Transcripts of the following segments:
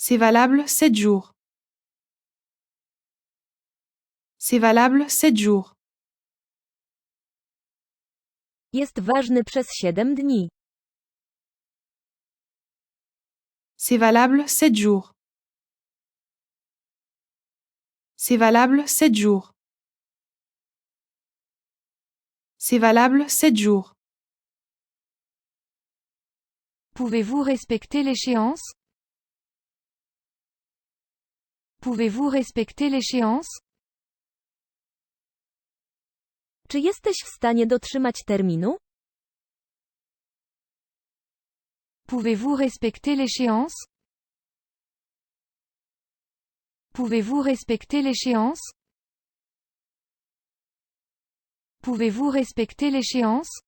C'est valable 7 jours. C'est valable 7 jours. Jest ważny przez 7 dni. C'est valable 7 jours. C'est valable 7 jours. C'est valable 7 jours. Pouvez-vous respecter l'échéance? Pouvez-vous respecter l'échéance? Czy jesteś w stanie dotrzymać terminu? Pouvez-vous respecter l'échéance? Pouvez-vous respecter l'échéance? Pouvez-vous respecter l'échéance?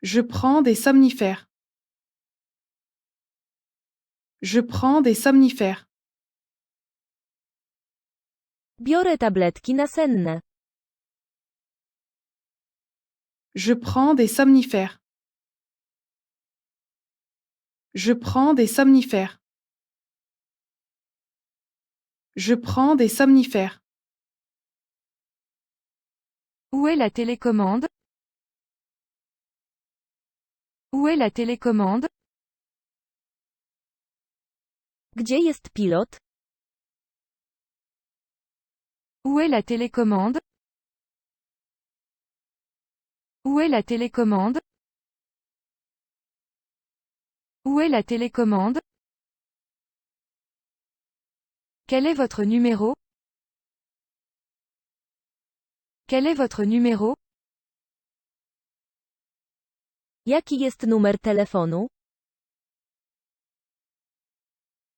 Je prends des somnifères. Je prends des somnifères. Biorę tabletki nasenne. Je prends des somnifères. Je prends des somnifères. Je prends des somnifères. Où est la télécommande? Où est la télécommande? Gdzie jest pilot? Où est la télécommande? Où est la télécommande? Où est la télécommande? Quel est votre numéro? Quel est votre numéro? Jaki jest numer telefonu?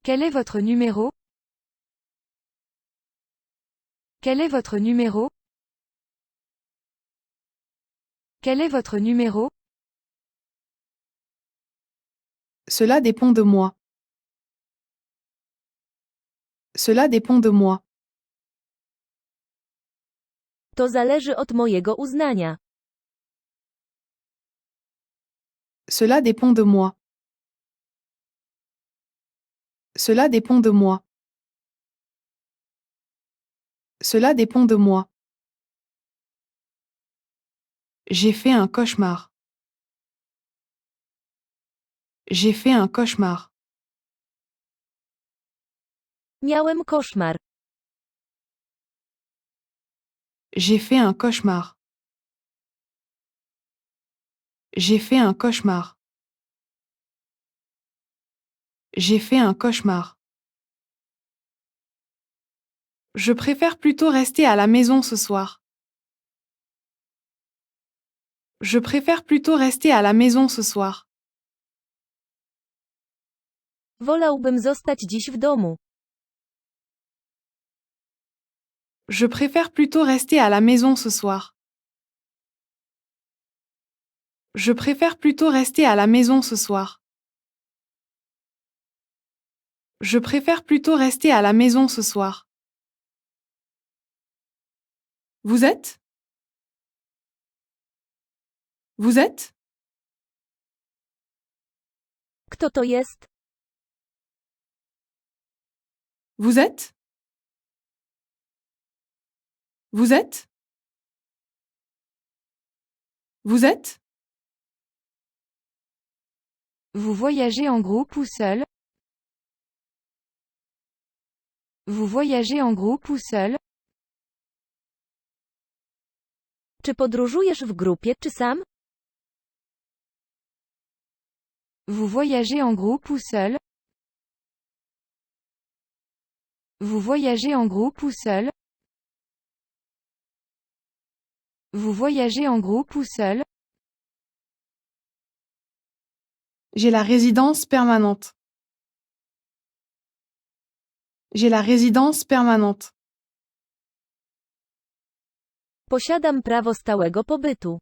Quel est votre numéro? Quel est votre numéro? Quel est votre numéro? Cela dépend de moi. Cela dépend de moi. To zależy od mojego uznania. Cela dépend de moi. Cela dépend de moi. Cela dépend de moi. J'ai fait un cauchemar. J'ai fait un cauchemar. Miałem koszmar. J'ai fait un cauchemar. J'ai fait un cauchemar. J'ai fait un cauchemar. Je préfère plutôt rester à la maison ce soir. Je préfère plutôt rester à la maison ce soir. Wolałbym zostać dziś w domu. Je préfère plutôt rester à la maison ce soir. Je préfère plutôt rester à la maison ce soir. Je préfère plutôt rester à la maison ce soir. Vous êtes? Vous êtes? Kto to jest? Vous êtes? Vous êtes? Vous êtes? Vous voyagez en groupe ou seul? Vous voyagez en groupe ou seul? Czy podróżujesz w grupie czy sam? Vous voyagez en groupe ou seul? Vous voyagez en groupe ou seul? Vous voyagez en groupe ou seul? J'ai la résidence permanente. J'ai la résidence permanente. Posiadam prawo stałego pobytu.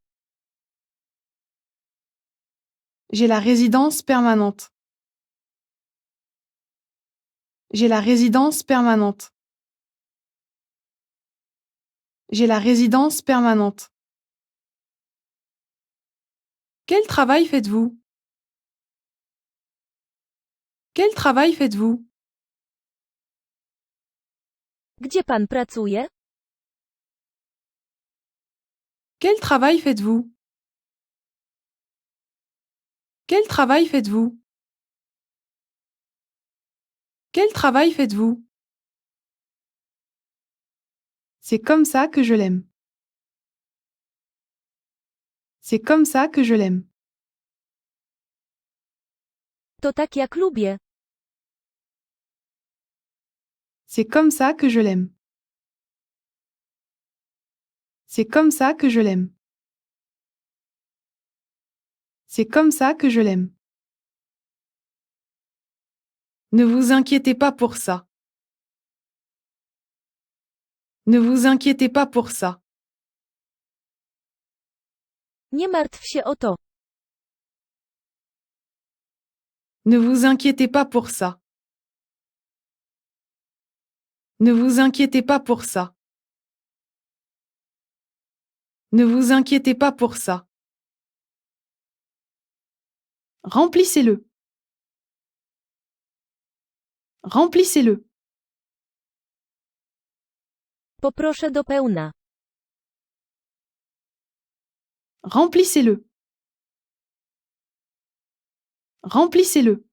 J'ai la résidence permanente. J'ai la résidence permanente. J'ai la résidence permanente. Quel travail faites-vous? Quel travail faites-vous? Gdzie pan pracuje? Quel travail faites-vous? Quel travail faites-vous? Quel travail faites-vous? C'est comme ça que je l'aime. C'est comme ça que je l'aime. To tak jak lubię. C'est comme ça que je l'aime. C'est comme ça que je l'aime. C'est comme ça que je l'aime. Ne vous inquiétez pas pour ça. Ne vous inquiétez pas pour ça. Nie martw się o to. Ne vous inquiétez pas pour ça. Ne vous inquiétez pas pour ça. Ne vous inquiétez pas pour ça. Remplissez-le. Remplissez-le. Poproszę do pełna. Remplissez-le. Remplissez-le.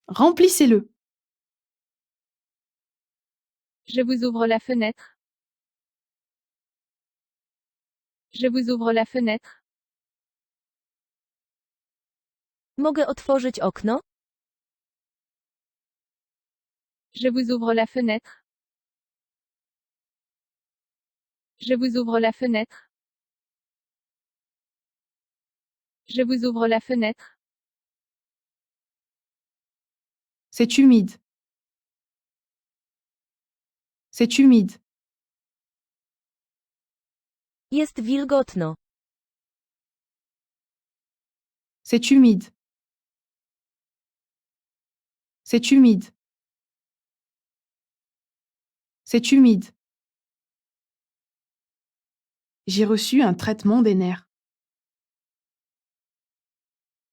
Remplissez-le. Je vous ouvre la fenêtre. Je vous ouvre la fenêtre. Mogę otworzyć okno? Je vous ouvre la fenêtre. Je vous ouvre la fenêtre. Je vous ouvre la fenêtre. C'est humide. C'est humide. Jest wilgotno. C'est humide. C'est humide. C'est humide. J'ai reçu un traitement des nerfs.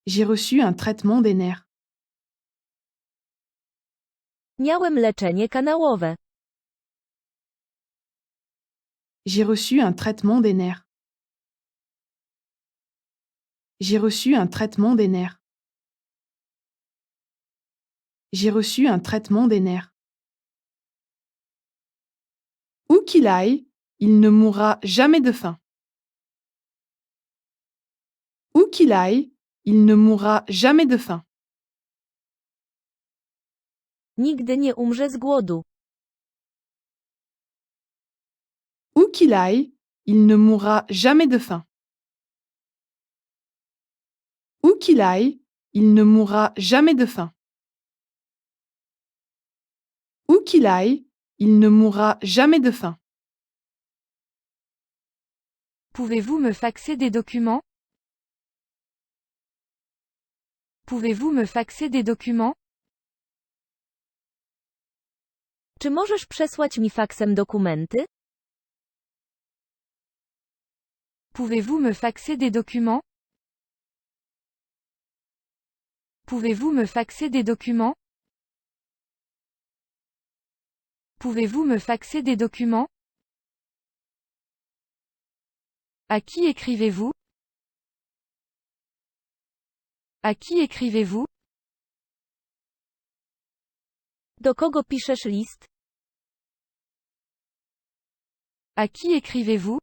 J'ai reçu un traitement des nerfs. Miałem leczenie kanałowe. J'ai reçu un traitement des nerfs. J'ai reçu un traitement des nerfs. J'ai reçu un traitement des nerfs. Où qu'il aille, il ne mourra jamais de faim. Où qu'il aille, il ne mourra jamais de faim. Nigdy nie umrze z głodu. Où qu'il aille, il ne mourra jamais de faim. Où qu'il aille, il ne mourra jamais de faim. Où qu'il aille, il ne mourra jamais de faim. Pouvez-vous me faxer des documents? Pouvez-vous me faxer des documents? Czy możesz przesłać mi faksem dokumenty? Pouvez-vous me faxer des documents? Pouvez-vous me faxer des documents? Pouvez-vous me faxer des documents? À qui écrivez-vous? À qui écrivez-vous? Do kogo piszesz list? À qui écrivez-vous?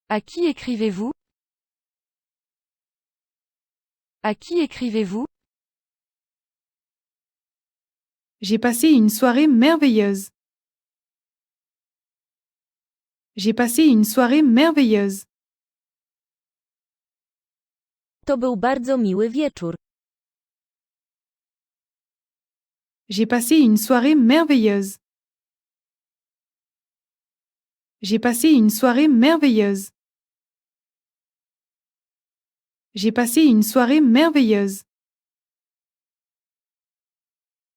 À qui écrivez-vous? À qui écrivez-vous? J'ai passé une soirée merveilleuse. J'ai passé une soirée merveilleuse. To był bardzo miły wieczór. J'ai passé une soirée merveilleuse. J'ai passé une soirée merveilleuse. J'ai passé une soirée merveilleuse.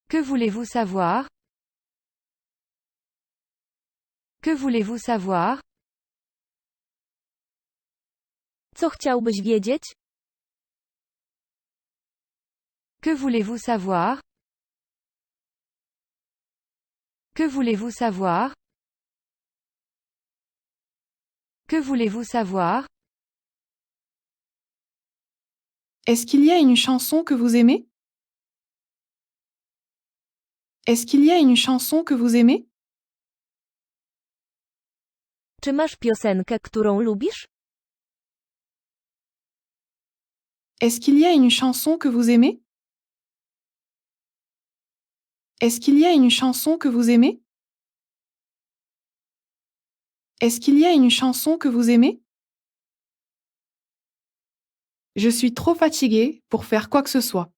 Que voulez-vous savoir? Que voulez-vous savoir? Co chciałbyś wiedzieć? Que voulez-vous savoir? Que voulez-vous savoir? Que voulez-vous savoir? Est-ce qu'il y a une chanson que vous aimez? Est-ce qu'il y a une chanson que vous aimez? Czy masz piosenkę, którą lubisz? Est-ce qu'il y a une chanson que vous aimez? Est-ce qu'il y a une chanson que vous aimez? Est-ce qu'il y a une chanson que vous aimez? Je suis trop fatiguée pour faire quoi que ce soit.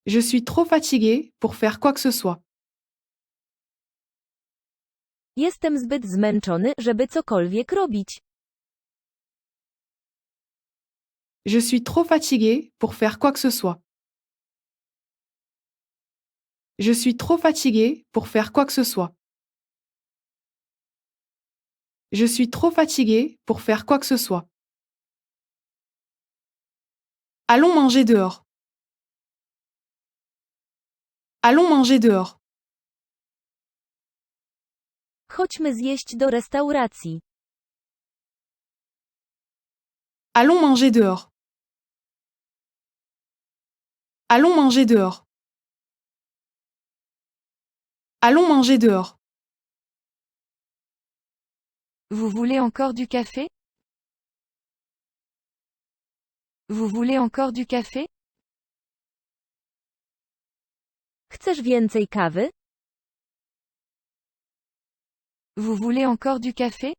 Je suis trop fatiguée pour faire quoi que ce soit. Jestem zbyt zmęczony, żeby cokolwiek robić. Je suis trop fatiguée pour faire quoi que ce soit. Je suis trop fatiguée pour faire quoi que ce soit. Je suis trop fatiguée pour faire quoi que ce soit. Allons manger dehors. Allons manger dehors. Chodźmy zjeść do restauracji. Allons manger dehors. Allons manger dehors. Allons manger dehors. Vous voulez encore du café? Vous voulez encore du café? Chcesz więcej kawy? Vous voulez encore du café?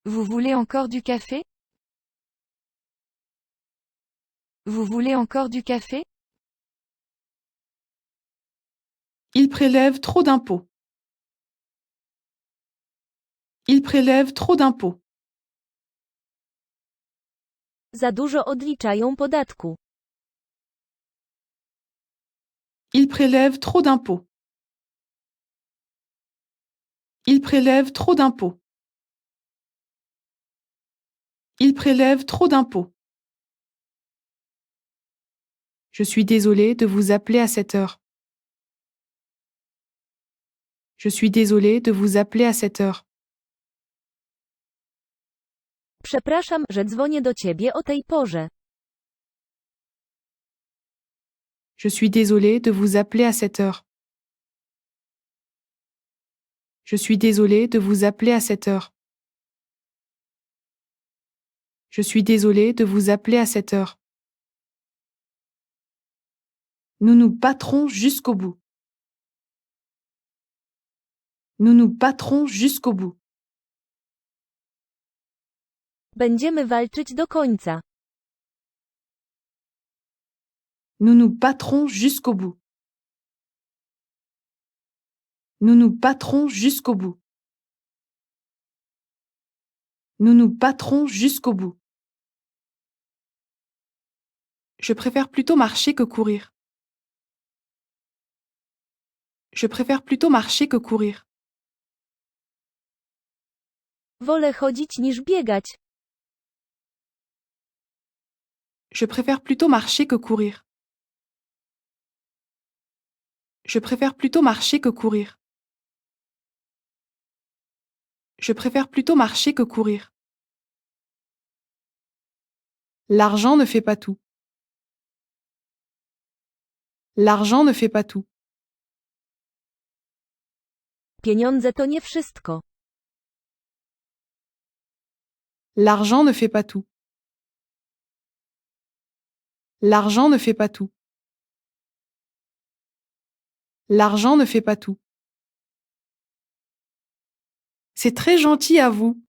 Vous voulez encore du café? Vous voulez encore du café? Il prélève trop d'impôts. Il prélève trop d'impôts. Za dużo odliczają podatku. Il prélève trop d'impôts. Il prélève trop d'impôts. Il prélève trop d'impôts. Je suis désolée de vous appeler à cette heure. Je suis désolée de vous appeler à cette heure. Przepraszam, że dzwonię do ciebie o tej porze. Je suis désolée de vous appeler à cette heure. Je suis désolée de vous appeler à cette heure. Je suis désolée de vous appeler à cette heure. Nous nous battrons jusqu'au bout. Nous nous battrons jusqu'au bout. Będziemy walczyć do końca. Nous nous battrons jusqu'au bout. Nous nous battrons jusqu'au bout. Nous nous battrons jusqu'au bout. Je préfère plutôt marcher que courir. Je préfère plutôt marcher que courir. Wolę chodzić niż biegać. Je préfère plutôt marcher que courir. Je préfère plutôt marcher que courir. Je préfère plutôt marcher que courir. L'argent ne fait pas tout. L'argent ne fait pas tout. Pieniądze to nie wszystko. L'argent ne fait pas tout. L'argent ne fait pas tout. L'argent ne fait pas tout. C'est très gentil à vous.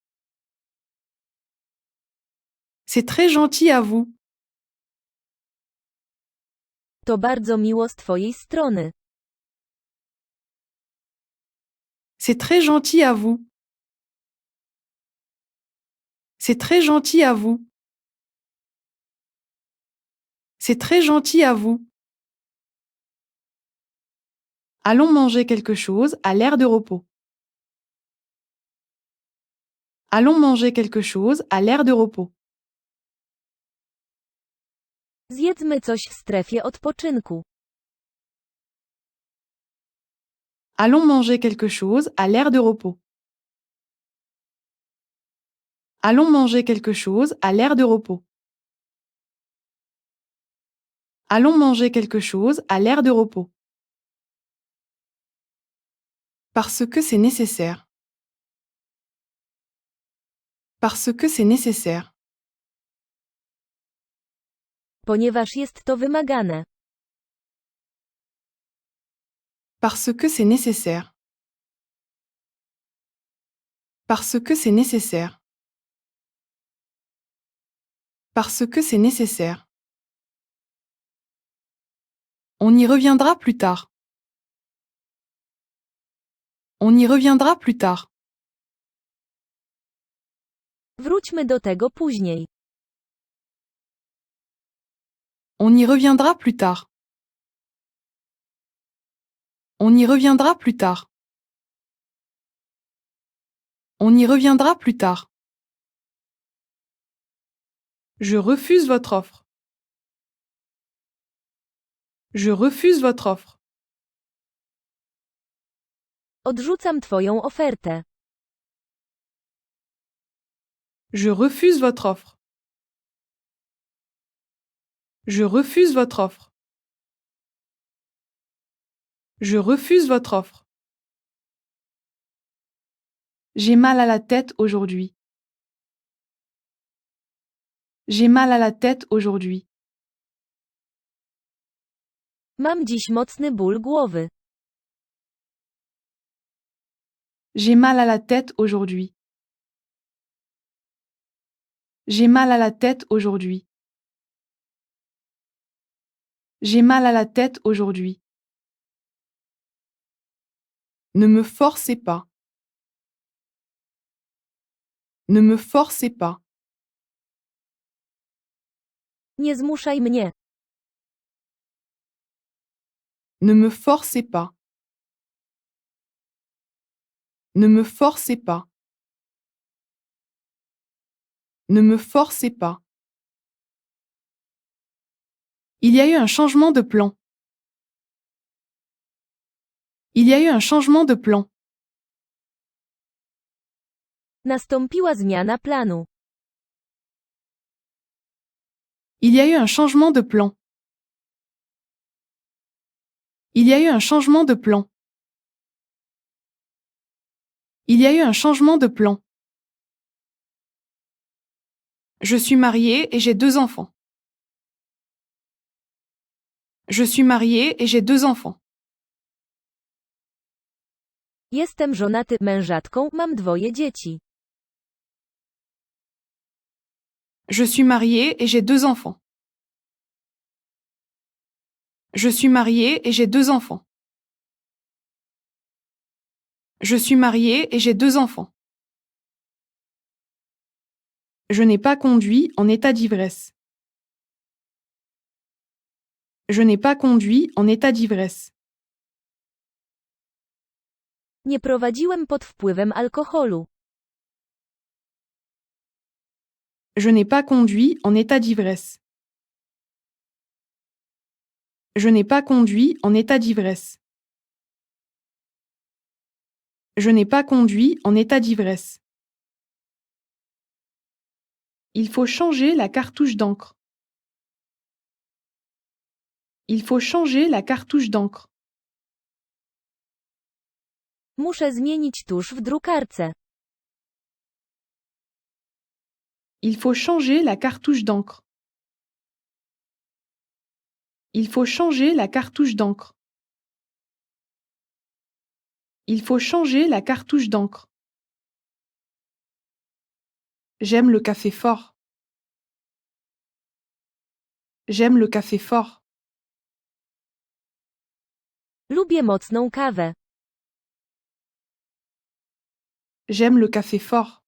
C'est très gentil à vous. To bardzo miło z twojej strony. C'est très gentil à vous. C'est très gentil à vous. C'est très gentil à vous. Allons manger quelque chose à l'aire de repos. Allons manger quelque chose à l'aire de repos. Zjedzmy coś w strefie odpoczynku. Allons manger quelque chose à l'aire de repos. Allons manger quelque chose à l'aire de repos. Allons manger quelque chose à l'aire de repos. Parce que c'est nécessaire. Parce que c'est nécessaire. Ponieważ jest to wymagane. Parce que c'est nécessaire. Parce que c'est nécessaire. Parce que c'est nécessaire. On y reviendra plus tard. On y reviendra plus tard. Wróćmy do tego później. On y reviendra plus tard. On y reviendra plus tard. On y reviendra plus tard. Je refuse votre offre. Je refuse votre offre. Odrzucam twoją ofertę. Je refuse votre offre. Je refuse votre offre. Je refuse votre offre. J'ai mal à la tête aujourd'hui. J'ai mal à la tête aujourd'hui. Mam dziś mocny ból głowy. J'ai mal à la tête aujourd'hui. J'ai mal à la tête aujourd'hui. J'ai mal à la tête aujourd'hui. Ne me forcez pas. Ne me forcez pas. Nie zmuszaj mnie. Ne me forcez pas. Ne me forcez pas. Ne me forcez pas. Il y a eu un changement de plan. Il y a eu un changement de plan. Nastąpiła zmiana planu. Il y a eu un changement de plan. Il y a eu un changement de plan. Il y a eu un changement de plan. Je suis mariée et j'ai 2 enfants. Je suis mariée et j'ai 2 enfants. Jestem żonaty mężatką, mam 2 dzieci. Je suis mariée et j'ai 2 enfants. Je suis mariée et j'ai 2 enfants. Je suis mariée et j'ai 2 enfants. Je n'ai pas conduit en état d'ivresse. Je n'ai pas conduit en état d'ivresse. Nie prowadziłem pod wpływem alkoholu. Je n'ai pas conduit en état d'ivresse. Je n'ai pas conduit en état d'ivresse. Je n'ai pas conduit en état d'ivresse. Il faut changer la cartouche d'encre. Il faut changer la cartouche d'encre. Muszę zmienić tusz w drukarce. Il faut changer la cartouche d'encre. Il faut changer la cartouche d'encre. Il faut changer la cartouche d'encre. J'aime le café fort. J'aime le café fort. Lubię mocną kawę. J'aime le café fort.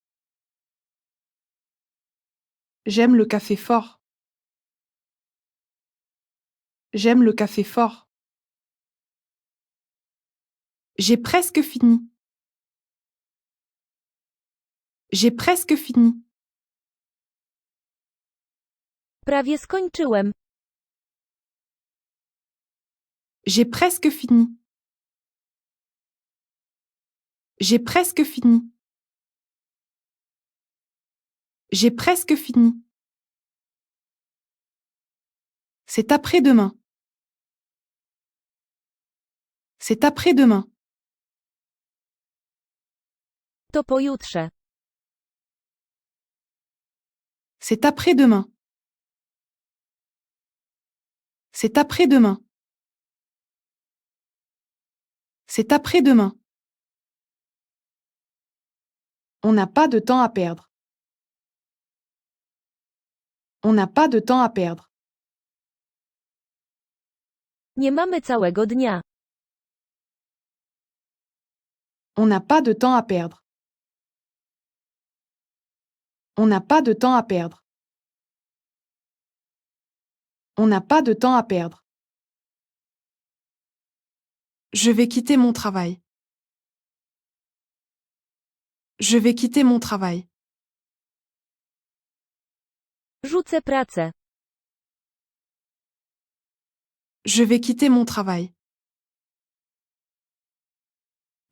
J'aime le café fort. J'aime le café fort. J'ai presque fini. J'ai presque fini. Prawie skończyłem. J'ai presque fini. J'ai presque fini. J'ai presque fini. C'est après-demain. C'est après-demain. To pojutrze. C'est après-demain. C'est après-demain. C'est après-demain. On n'a pas de temps à perdre. On n'a pas de temps à perdre. Nie mamy całego dnia. On n'a pas de temps à perdre. On n'a pas de temps à perdre. On n'a pas de temps à perdre. Je vais quitter mon travail. Je vais quitter mon travail. Rzucę pracę. Je vais quitter mon travail.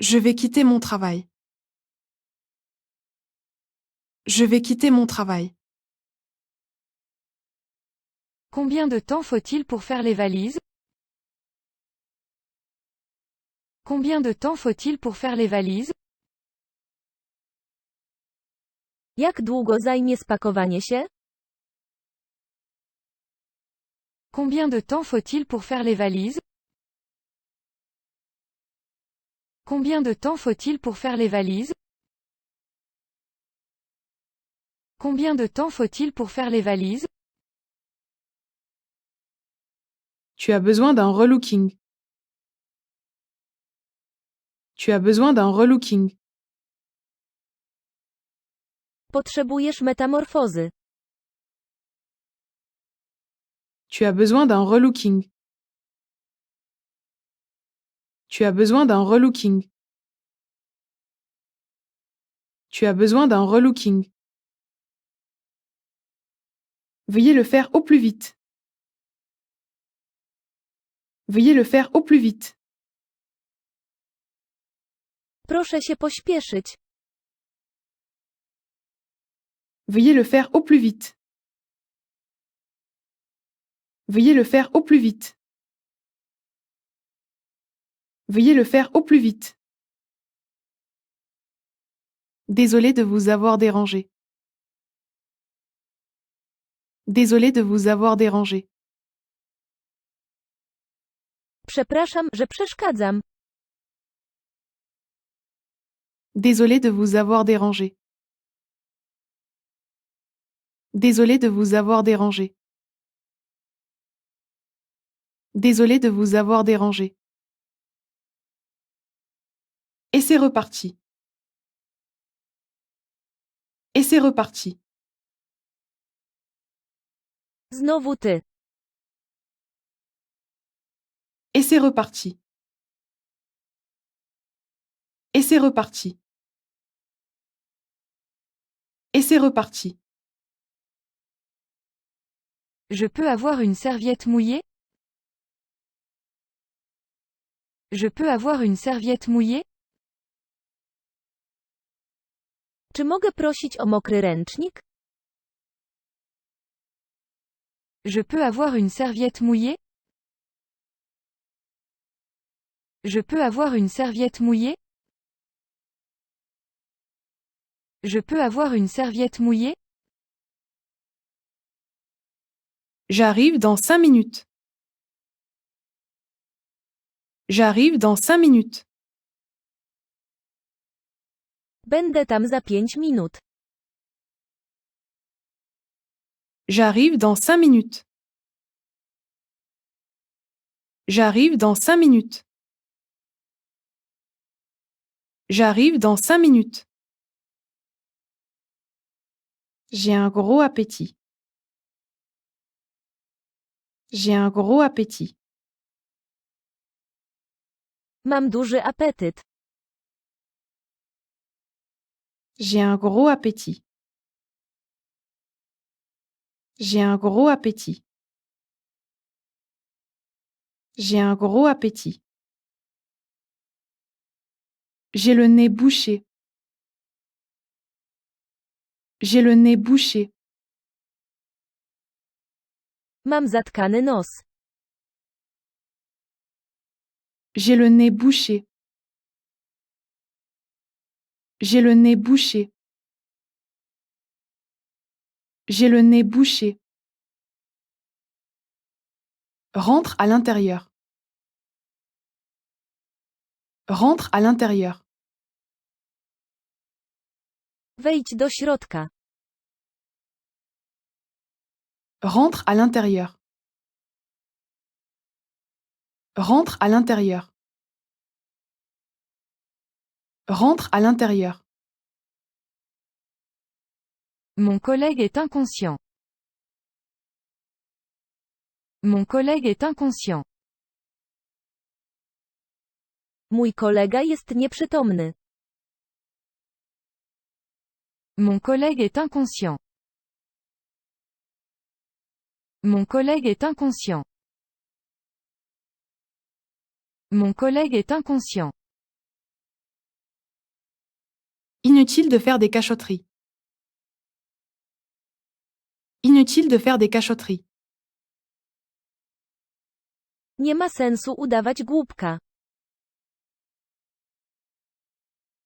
Je vais quitter mon travail. Je vais quitter mon travail. Combien de temps faut-il pour faire les valises? Combien de temps faut-il pour faire les valises? Jak długo zajmie spakowanie się? Combien de temps faut-il pour faire les valises? Combien de temps faut-il pour faire les valises? Combien de temps faut-il pour faire les valises? Tu as besoin d'un relooking. Tu as besoin d'un relooking. Potrzebujesz metamorfozy. Tu as besoin d'un relooking. Tu as besoin d'un relooking. Tu as besoin d'un relooking. Veuillez le faire au plus vite. Veuillez le faire au plus vite. Proszę się pośpieszyć. Veuillez le faire au plus vite. Veuillez le faire au plus vite. Veuillez le faire au plus vite. Désolé de vous avoir dérangé. Désolé de vous avoir dérangé. Przepraszam, że przeszkadzam. Désolé de vous avoir dérangé. Désolé de vous avoir dérangé. Désolé de vous avoir dérangé. Et c'est reparti. Et c'est reparti. Znowu ty. Et c'est reparti. Et c'est reparti. Et c'est reparti. Je peux avoir une serviette mouillée? Je peux avoir une serviette mouillée? Czy mogę prosić o mokry ręcznik? Je peux avoir une serviette mouillée? Je peux avoir une serviette mouillée? Je peux avoir une serviette mouillée? J'arrive dans 5 minutes. J'arrive dans 5 minutes. Będę tam za 5 minut. J'arrive dans 5 minutes. J'arrive dans 5 minutes. J'arrive dans 5 minutes. J'ai un gros appétit. J'ai un gros appétit. Mam duży apetyt. J'ai un gros appétit. J'ai un gros appétit. J'ai un gros appétit. J'ai le nez bouché. J'ai le nez bouché. Mam zatkany nos. J'ai le nez bouché. J'ai le nez bouché. J'ai le nez bouché. Rentre à l'intérieur. Rentre à l'intérieur. Wejdź do środka. Rentre à l'intérieur. Rentre à l'intérieur. Rentre à l'intérieur. Mon collègue est inconscient. Mon collègue est inconscient. Mój kolega jest nieprzytomny. Mon collègue est inconscient. Mon collègue est inconscient. Mon collègue est inconscient. Inutile de faire des cachotteries. Inutile de faire des cachotteries. Nie ma sensu udawać głupka.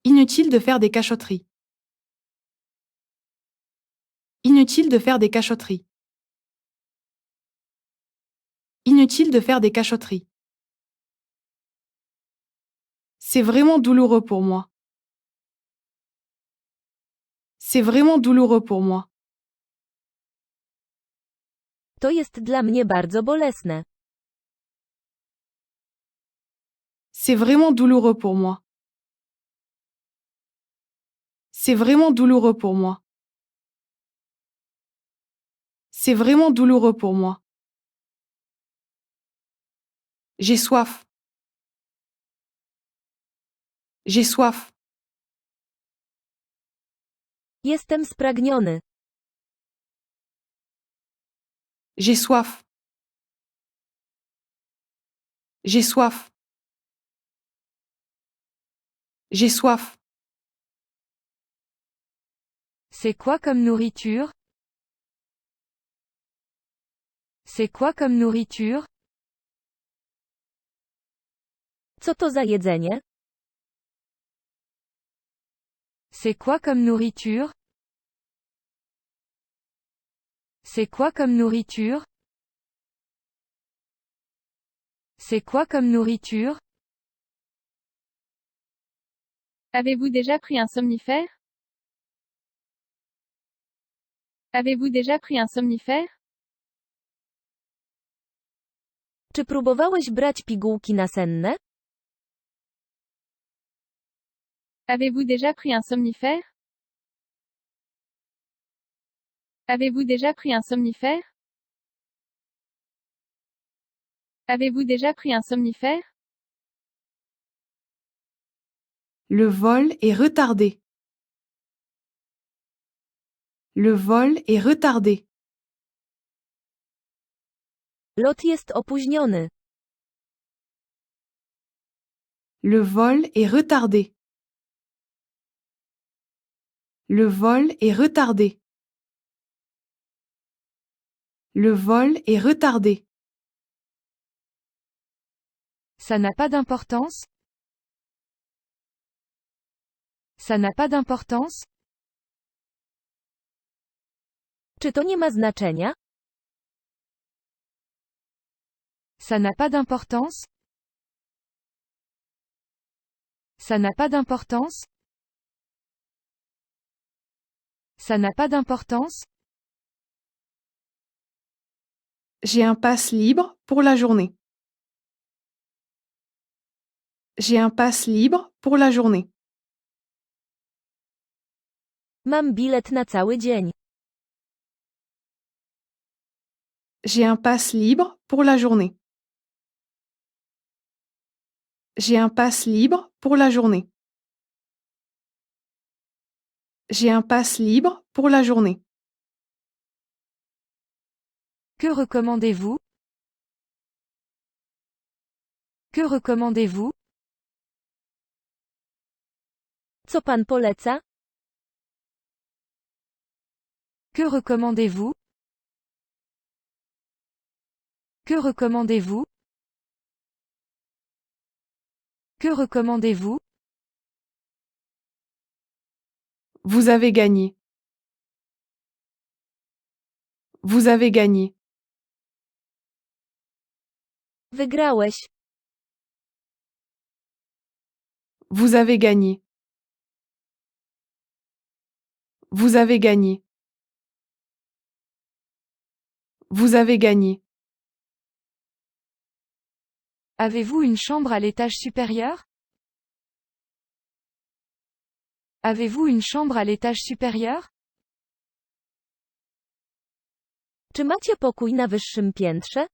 Inutile de faire des cachotteries. Inutile de faire des cachotteries. Inutile de faire des cachotteries. C'est vraiment douloureux pour moi. C'est vraiment douloureux pour moi. To jest dla mnie bardzo bolesne. C'est vraiment douloureux pour moi. C'est vraiment douloureux pour moi. C'est vraiment douloureux pour moi. J'ai soif. J'ai soif. Jestem spragniony. J'ai soif. J'ai soif. J'ai soif. C'est quoi comme nourriture? C'est quoi comme nourriture? Co to za jedzenie? C'est quoi comme nourriture? C'est quoi comme nourriture? C'est quoi comme nourriture? Avez-vous déjà pris un somnifère? Avez-vous déjà pris un somnifère? Czy próbowałeś brać pigułki nasenne? Avez-vous déjà pris un somnifère? Avez-vous déjà pris un somnifère? Avez-vous déjà pris un somnifère? Le vol est retardé. Le vol est retardé. Lot jest opóźniony. Le vol est retardé. Le vol est retardé. Le vol est retardé. Ça n'a pas d'importance? Ça n'a pas d'importance? Czy to nie ma znaczenia? Ça n'a pas d'importance? Ça n'a pas d'importance? Ça n'a pas d'importance? J'ai un pass libre pour la journée. J'ai un pass libre pour la journée. Mam bilet na cały dzień. J'ai un pass libre pour la journée. J'ai un pass libre pour la journée. J'ai un pass libre pour la journée. Que recommandez-vous? Que recommandez-vous? Co pan poleca? Que recommandez-vous? Que recommandez-vous? Que recommandez-vous? Vous avez gagné. Vous avez gagné. Wygrałeś. Vous avez gagné. Vous avez gagné. Vous avez gagné. Avez-vous une chambre à l'étage supérieur? Avez-vous une chambre à l'étage supérieur? Czy macie pokój na wyższym piętrze?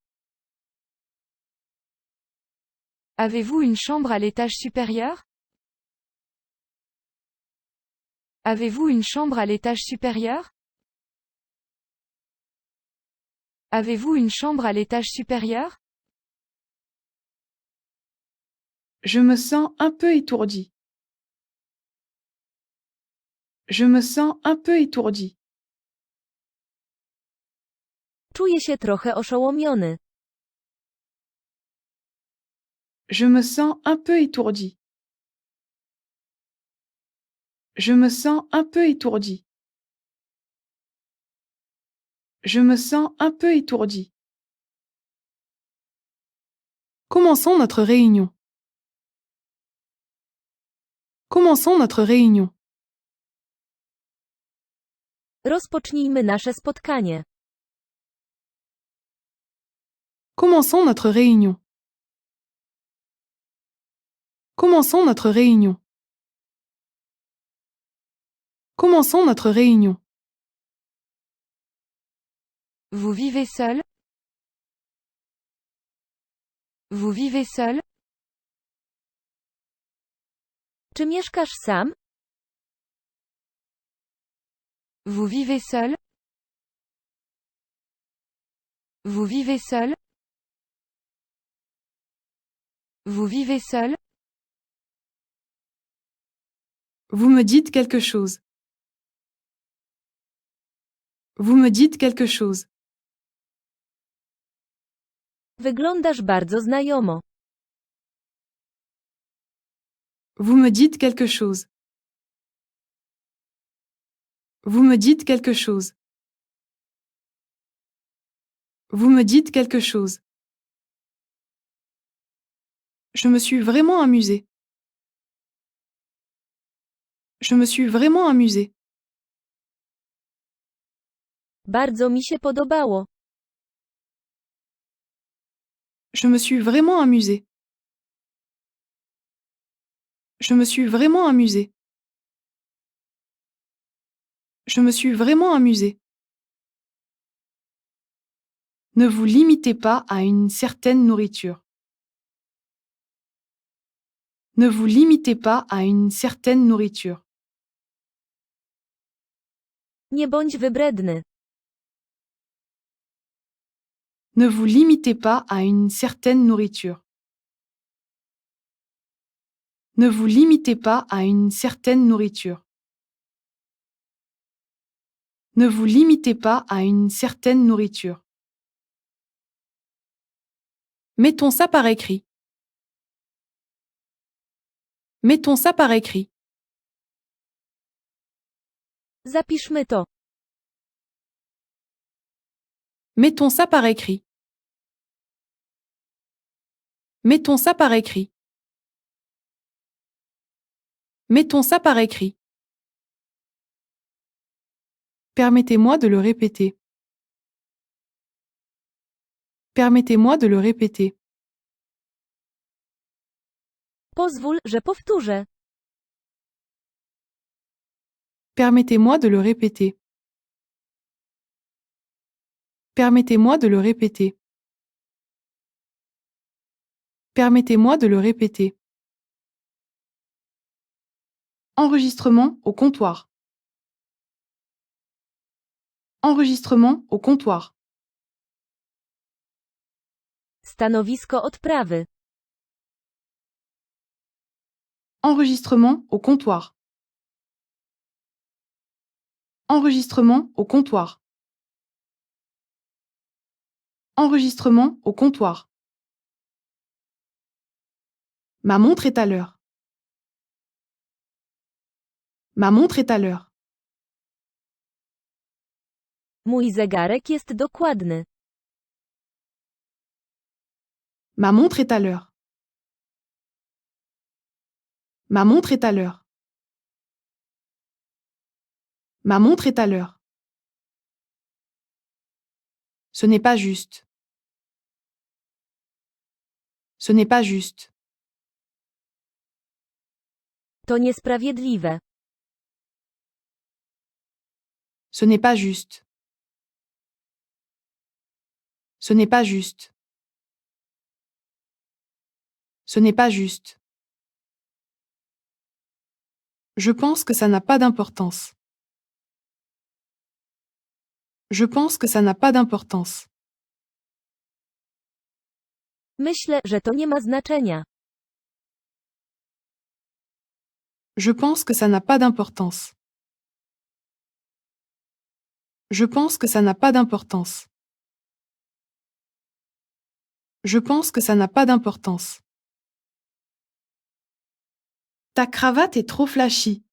Avez-vous une chambre à l'étage supérieur? Avez-vous une chambre à l'étage supérieur? Avez-vous une chambre à l'étage supérieur? Je me sens un peu étourdi. Je me sens un peu étourdi. Czuję się trochę oszołomiony. Je me sens un peu étourdi. Je me sens un peu étourdi. Je me sens un peu étourdi. Commençons notre réunion. Commençons notre réunion. Rozpocznijmy nasze spotkanie. Commençons notre réunion. Commençons notre réunion. Commençons notre réunion. Vous vivez seul? Vous vivez seul? Czy mieszkasz sam? Vous vivez seul? Vous vivez seul? Vous vivez seul? Vous me dites quelque chose. Vous me dites quelque chose. Wyglądasz bardzo znajomo. Vous me dites quelque chose. Vous me dites quelque chose. Vous me dites quelque chose. Je me suis vraiment amusée. Je me suis vraiment amusée. Bardzo mi się podobało. Je me suis vraiment amusée. Je me suis vraiment amusée. Je me suis vraiment amusée. Ne vous limitez pas à une certaine nourriture. Ne vous limitez pas à une certaine nourriture. Nie bądź wybredny. Ne vous limitez pas à une certaine nourriture. Ne vous limitez pas à une certaine nourriture. Ne vous limitez pas à une certaine nourriture. Mettons ça par écrit. Mettons ça par écrit. Zapiszmy to. Mettons ça par écrit. Mettons ça par écrit. Mettons ça par écrit. Permettez-moi de le répéter. Permettez-moi de le répéter. Pozwól, że powtórzę. Permettez-moi de le répéter. Permettez-moi de le répéter. Permettez-moi de le répéter. Enregistrement au comptoir. Enregistrement au comptoir. Stanowisko odprawy. Enregistrement au comptoir. Enregistrement au comptoir. Enregistrement au comptoir. Ma montre est à l'heure. Ma montre est à l'heure. Mój zegarek jest dokładny. Ma montre est à l'heure. Ma montre est à l'heure. Ma montre est à l'heure. Ce n'est pas juste. Ce n'est pas juste. To niesprawiedliwe. Ce n'est pas juste. Ce n'est pas juste. Ce n'est pas juste. Je pense que ça n'a pas d'importance. Je pense que ça n'a pas d'importance. Myślę, że to nie ma znaczenia. Je pense que ça n'a pas d'importance. Je pense que ça n'a pas d'importance. Je pense que ça n'a pas d'importance. Ta cravate est trop flashy.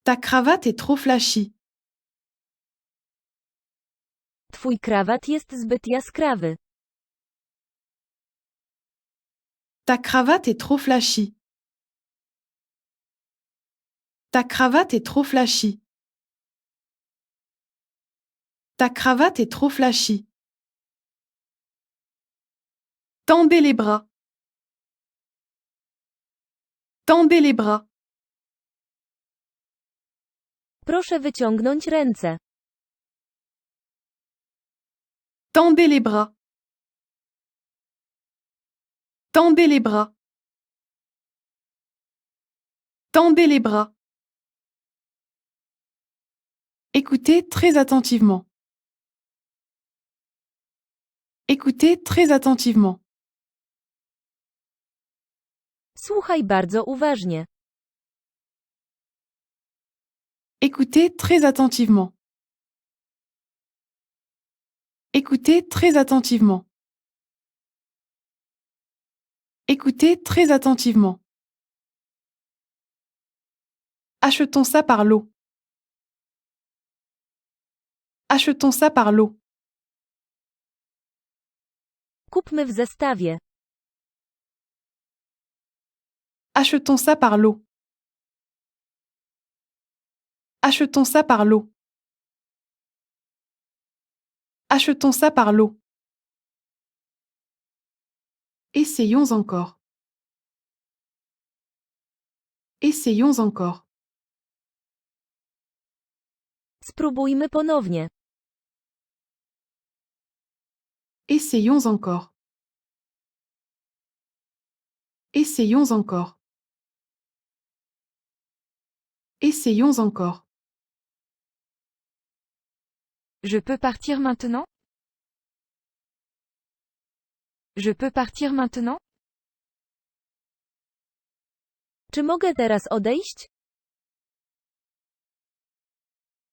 Ta cravate est trop flashy. Twój krawat jest zbyt jaskrawy. Ta cravate est trop flashy. Ta cravate est trop flashy. Ta cravate est trop flashy. Tendez les bras. Tendez les bras. Proszę wyciągnąć ręce. Tendez les bras. Tendez les bras. Tendez les bras. Écoutez très attentivement. Écoutez très attentivement. Słuchaj bardzo uważnie. Écoutez très attentivement. Écoutez très attentivement. Écoutez très attentivement. Achetons ça par lot. Achetons ça par lot. Kupmy w zestawie. Achetons ça par lot. Achetons ça par lot. Achetons ça par lot. Essayons encore. Essayons encore. Spróbujmy ponownie. Essayons encore. Essayons encore. Essayons encore. Je peux partir maintenant? Je peux partir maintenant? Czy mogę teraz odejść?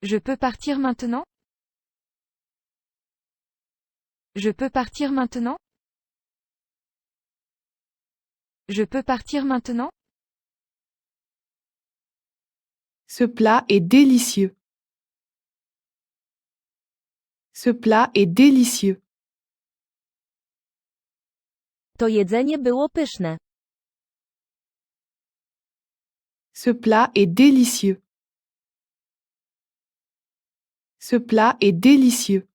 Je peux partir maintenant? Je peux partir maintenant? Je peux partir maintenant? Ce plat est délicieux. Ce plat est délicieux. To jedzenie było pyszne. Ce plat est délicieux. Ce plat est délicieux.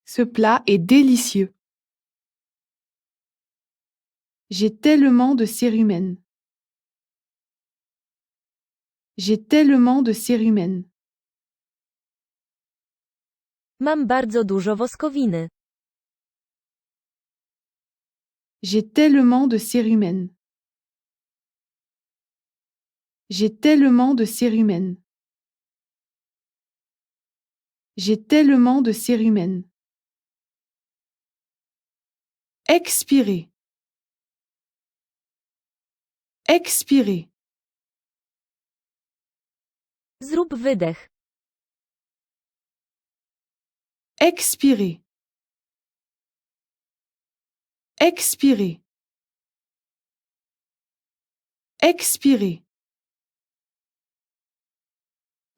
Ce plat est délicieux. J'ai tellement de cérumen. J'ai tellement de cérumen. Mam bardzo dużo woskowiny. J'ai tellement de cérumen. J'ai tellement de cérumen. J'ai tellement de cérumen. Expirer. Expirer. Zrób wydech. Expirer. Expirer. Expirer.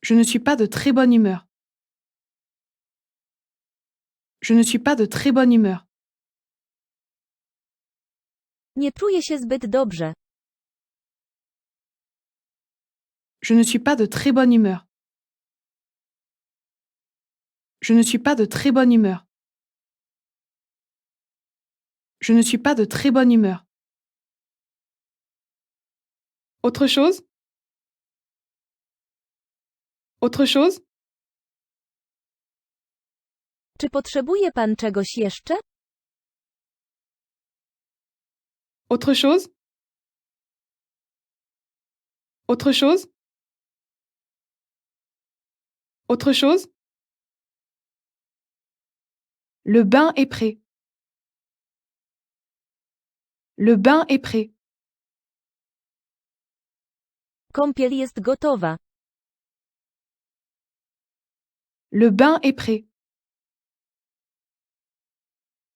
Je ne suis pas de très bonne humeur. Je ne suis pas de très bonne humeur. Nie czuję się zbyt dobrze. Je ne suis pas de très bonne humeur. Je ne suis pas de très bonne humeur. Je ne suis pas de très bonne humeur. Autre chose? Autre chose? Czy potrzebuje pan czegoś jeszcze? Autre chose? Autre chose? Autre chose? Le bain est prêt. Le bain est prêt. Kąpiel jest gotowa. Le bain est prêt.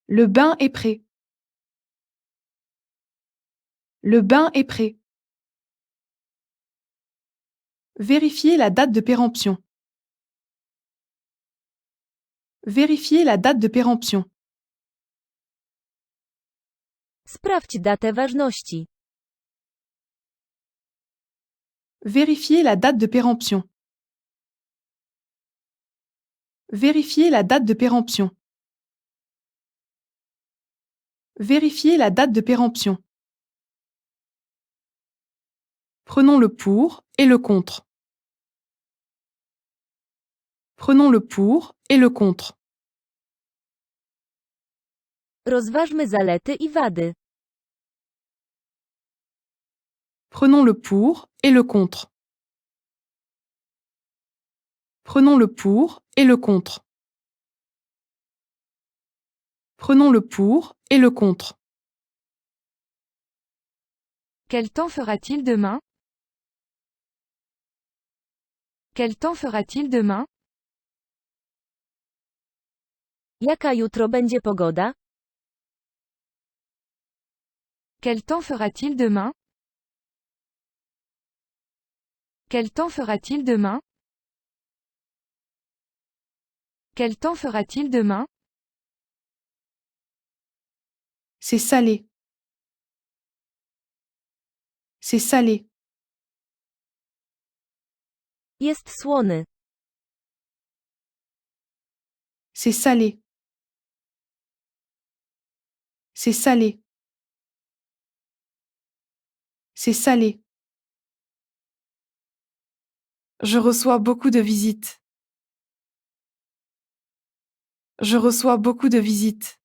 Le bain est prêt. Le bain est prêt. Vérifiez la date de péremption. Vérifiez la date de péremption. Sprawdź datę ważności. Vérifiez la date de péremption. Vérifiez la date de péremption. Vérifiez la date de péremption. Prenons le pour et le contre. Prenons le pour et le contre. Rozważmy zalety i wady. Prenons le pour et le contre. Prenons le pour et le contre. Prenons le pour et le contre. Quel temps fera-t-il demain? Quel temps fera-t-il demain? Jaka jutro będzie pogoda? Quel temps fera-t-il demain? Quel temps fera-t-il demain? Quel temps fera-t-il demain? C'est salé. C'est salé. Jest słony. C'est salé. C'est salé. C'est salé. Je reçois beaucoup de visites. Je reçois beaucoup de visites.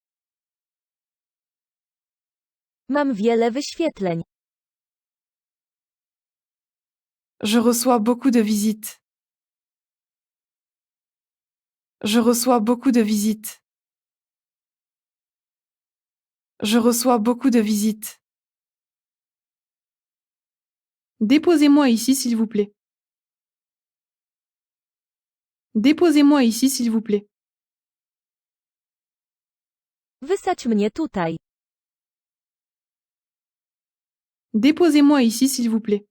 Mam wiele wyświetleń. Je reçois beaucoup de visites. Je reçois beaucoup de visites. Je reçois beaucoup de visites. Déposez-moi ici s'il vous plaît. Déposez-moi ici s'il vous plaît. Wysadź mnie tutaj. Déposez-moi ici s'il vous plaît.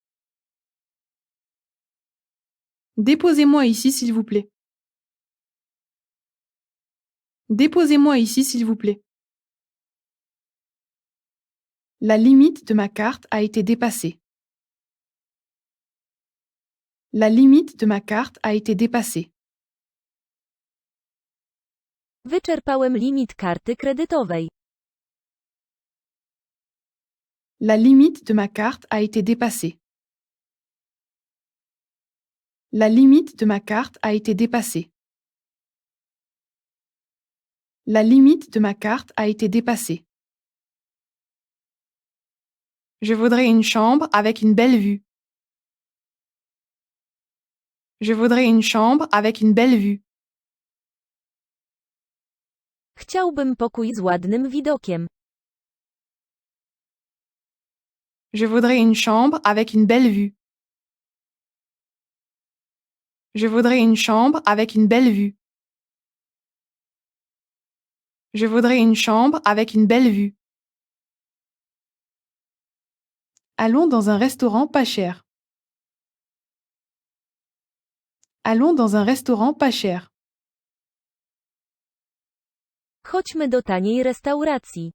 Déposez-moi ici s'il vous plaît. Déposez-moi ici s'il vous plaît. La limite de ma carte a été dépassée. La limite de ma carte a été dépassée. Wyczerpałem limit karty kredytowej. La limite de ma carte a été dépassée. La limite de ma carte a été dépassée. La limite de ma carte a été dépassée. Je voudrais une chambre avec une belle vue. Je voudrais une chambre avec une belle vue. Chciałbym pokój z ładnym widokiem. Je voudrais une chambre avec une belle vue. Je voudrais une chambre avec une belle vue. Je voudrais une chambre avec une belle vue. Allons dans un restaurant pas cher. Allons dans un restaurant pas cher. Chodźmy do taniej restauracji.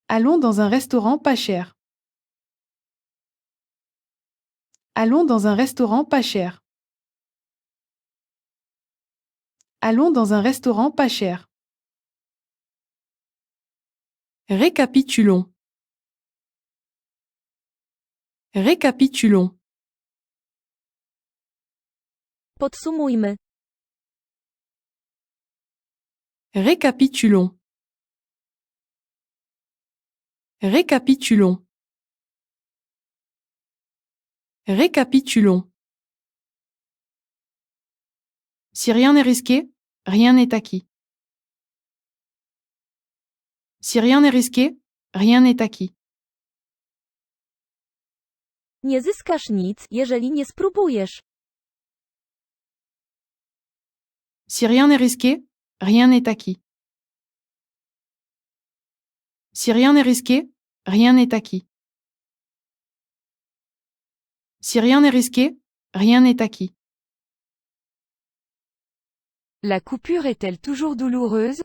Allons dans un restaurant pas cher. Allons dans un restaurant pas cher. Allons dans un restaurant pas cher. Récapitulons. Récapitulons. Podsumujmy. Récapitulons. Récapitulons. Récapitulons. Si rien n'est risqué, rien n'est acquis. Si rien n'est risqué, rien n'est acquis. Nie zyskasz nic, jeżeli nie spróbujesz. Si rien n'est risqué, rien n'est acquis. Si rien n'est risqué, rien n'est acquis. Si rien n'est risqué, rien n'est acquis. La coupure est-elle toujours douloureuse?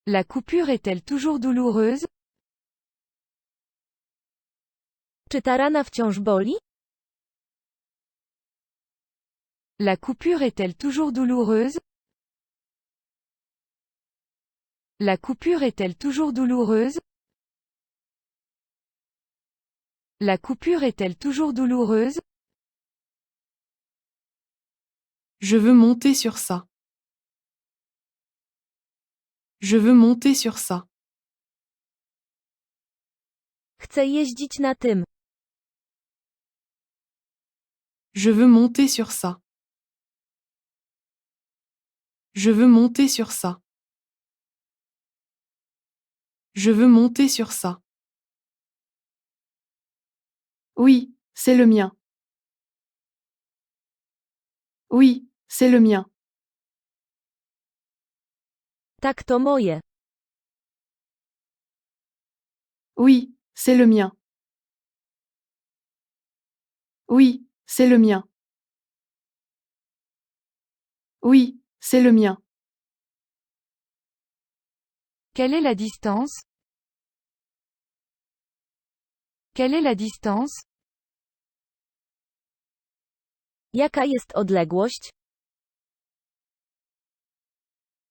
La coupure est-elle toujours douloureuse? Czy ta rana wciąż boli? La coupure est-elle toujours douloureuse? La coupure est-elle toujours douloureuse? La coupure est-elle toujours douloureuse? Je veux monter sur ça. Je veux monter sur ça. Chcę jeździć na tym. Je veux monter sur ça. Je veux monter sur ça. Je veux monter sur ça. Oui, c'est le mien. Oui, c'est le mien. Tak, to moje. Oui, c'est le mien. Oui, c'est le mien. Oui, c'est le mien. Quelle est la distance? Quelle est la distance? Jaka jest odległość?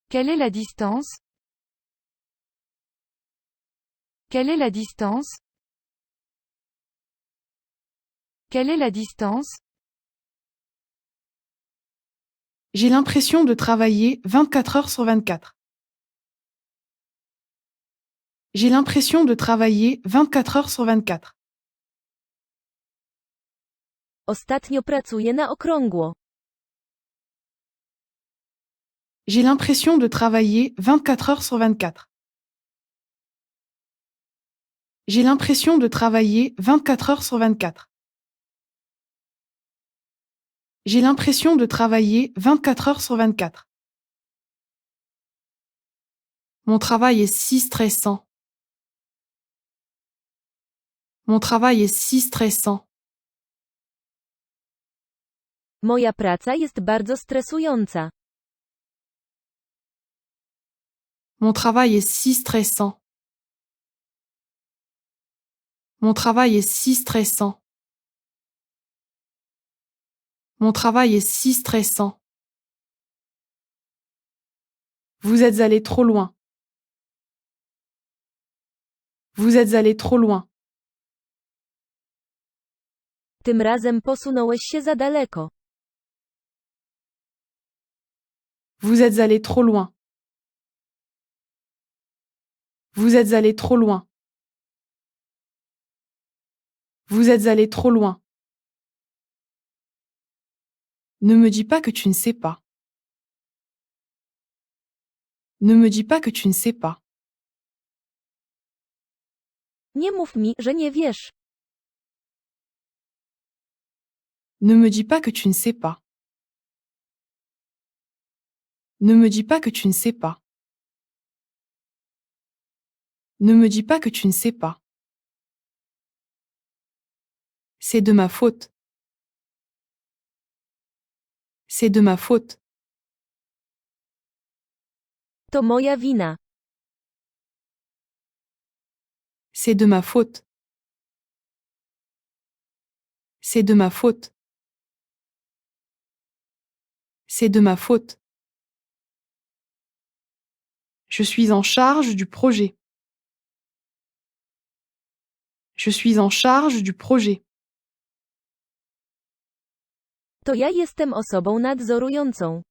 Quelle est la distance? Quelle est la distance? Quelle est la distance? J'ai l'impression de travailler 24 heures sur 24. J'ai l'impression de travailler 24 heures sur 24. Ostatnio pracuję na okrągło. J'ai l'impression de travailler 24 heures sur 24. J'ai l'impression de travailler 24 heures sur 24. J'ai l'impression de travailler 24 heures sur 24. Mon travail est si stressant. Mon travail est si stressant. Moja praca jest bardzo stresująca. Mon travail est si stressant. Mon travail est si stressant. Mon travail est si stressant. Vous êtes allé trop loin. Vous êtes allé trop loin. Tym razem posunąłeś się za daleko. Vous êtes allé trop loin. Vous êtes allé trop loin. Vous êtes allé trop loin. Ne me dis pas que tu ne sais pas. Ne me dis pas que tu ne sais pas. Nie mów mi, że nie wiesz. Ne me dis pas que tu ne sais pas. Ne me dis pas que tu ne sais pas. Ne me dis pas que tu ne sais pas. C'est de ma faute. C'est de ma faute. To moja wina. C'est de ma faute. C'est de ma faute. C'est de ma faute. Je suis en charge du projet. Je suis en charge du projet. To ja jestem osobą nadzorującą.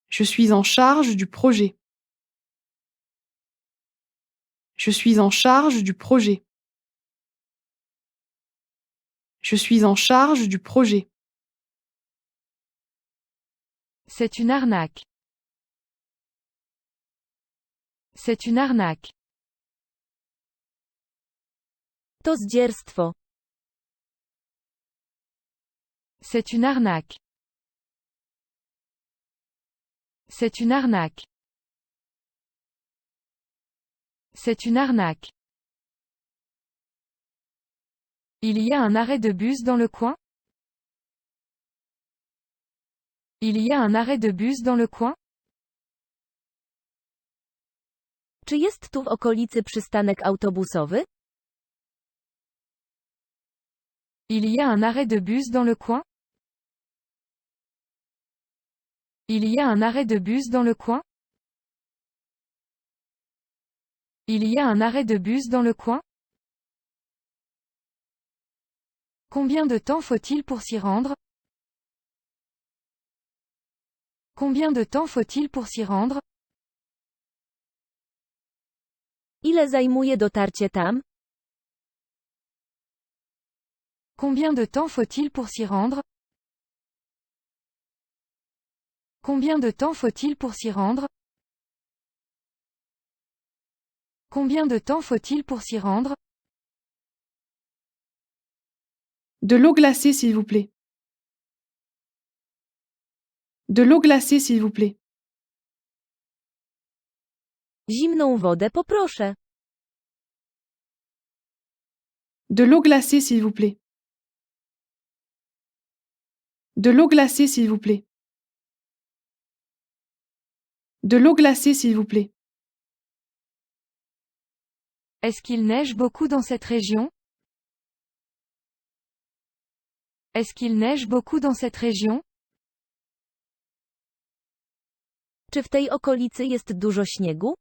Je suis en charge du projet. Je suis en charge du projet. Je suis en charge du projet. C'est une arnaque. C'est une arnaque. To zdzierstwo. C'est une arnaque. C'est une arnaque. C'est une arnaque. Il y a un arrêt de bus dans le coin? Il y a un arrêt de bus dans le coin? Czy jest tu w okolicy przystanek autobusowy? Il y a un arrêt de bus dans le coin? Il y a un arrêt de bus dans le coin? Il y a un arrêt de bus dans le coin? Combien de temps faut-il pour s'y rendre? Combien de temps faut-il pour s'y rendre? Ile zajmuje dotarcie tam? Combien de temps faut-il pour s'y rendre? Combien de temps faut-il pour s'y rendre? Combien de temps faut-il pour s'y rendre? De l'eau glacée, s'il vous plaît. De l'eau glacée, s'il vous plaît. Zimną wodę poproszę. De l'eau glacée, s'il vous plaît. De l'eau glacée, s'il vous plaît. De l'eau glacée, s'il vous plaît. Est-ce qu'il neige beaucoup dans cette région? Est-ce qu'il neige beaucoup dans cette région? Czy w tej okolicy jest dużo śniegu?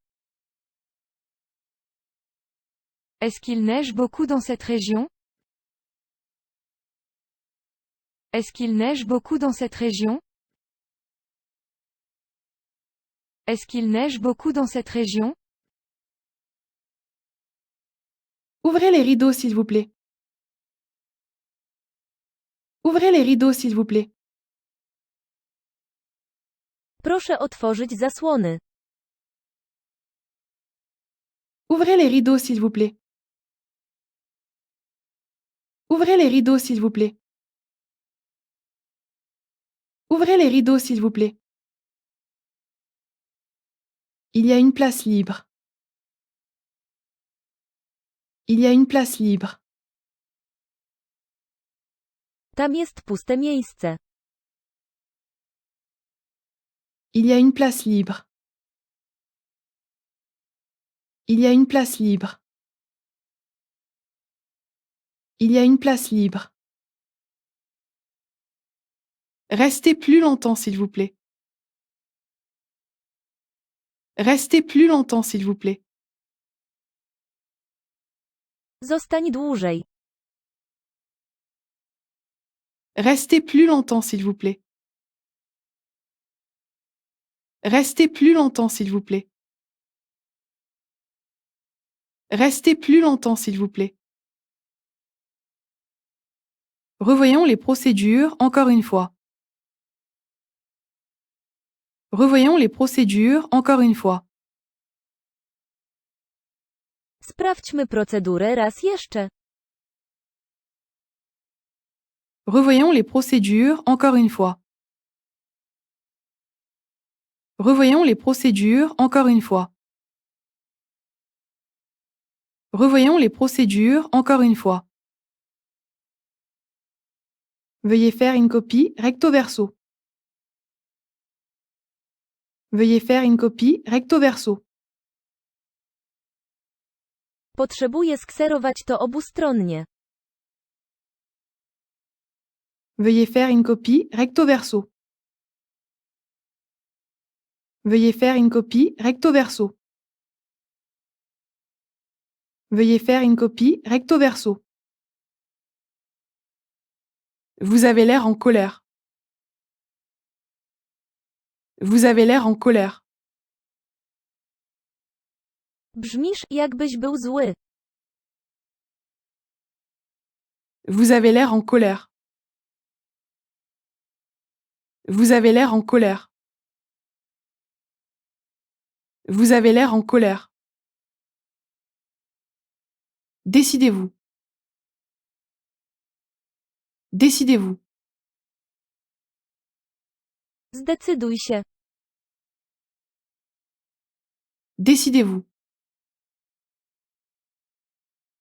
Est-ce qu'il neige beaucoup dans cette région? Est-ce qu'il neige beaucoup dans cette région? Est-ce qu'il neige beaucoup dans cette région? Ouvrez les rideaux, s'il vous plaît. Ouvrez les rideaux, s'il vous plaît. Proszę otworzyć zasłony. Ouvrez les rideaux, s'il vous plaît. Ouvrez les rideaux, s'il vous plaît. Ouvrez les rideaux, s'il vous plaît. Il y a une place libre. Il y a une place libre. Tam jest puste miejsce. Il y a une place libre. Il y a une place libre. Il y a une place libre. Restez plus longtemps, s'il vous plaît. Restez plus longtemps, s'il vous plaît. Zostań dłużej. Restez plus longtemps, s'il vous plaît. Restez plus longtemps, s'il vous plaît. Restez plus longtemps, s'il vous plaît. Revoyons les procédures encore une fois. Revoyons les procédures encore une fois. Sprawdźmy procedurę raz jeszcze. Revoyons les procédures encore une fois. Revoyons les procédures encore une fois. Revoyons les procédures encore une fois. Veuillez faire une copie recto verso. Veuillez faire une copie recto verso. Potrzebuję skserować to obustronnie. Veuillez faire une copie recto verso. Veuillez faire une copie recto verso. Veuillez faire une copie recto verso. Vous avez l'air en colère. Vous avez l'air en colère. Brzmisz, jakbyś był zły. Vous avez l'air en colère. Vous avez l'air en colère. Vous avez l'air en colère. Décidez-vous. Décidez-vous. Zdecyduj się. Décidez-vous.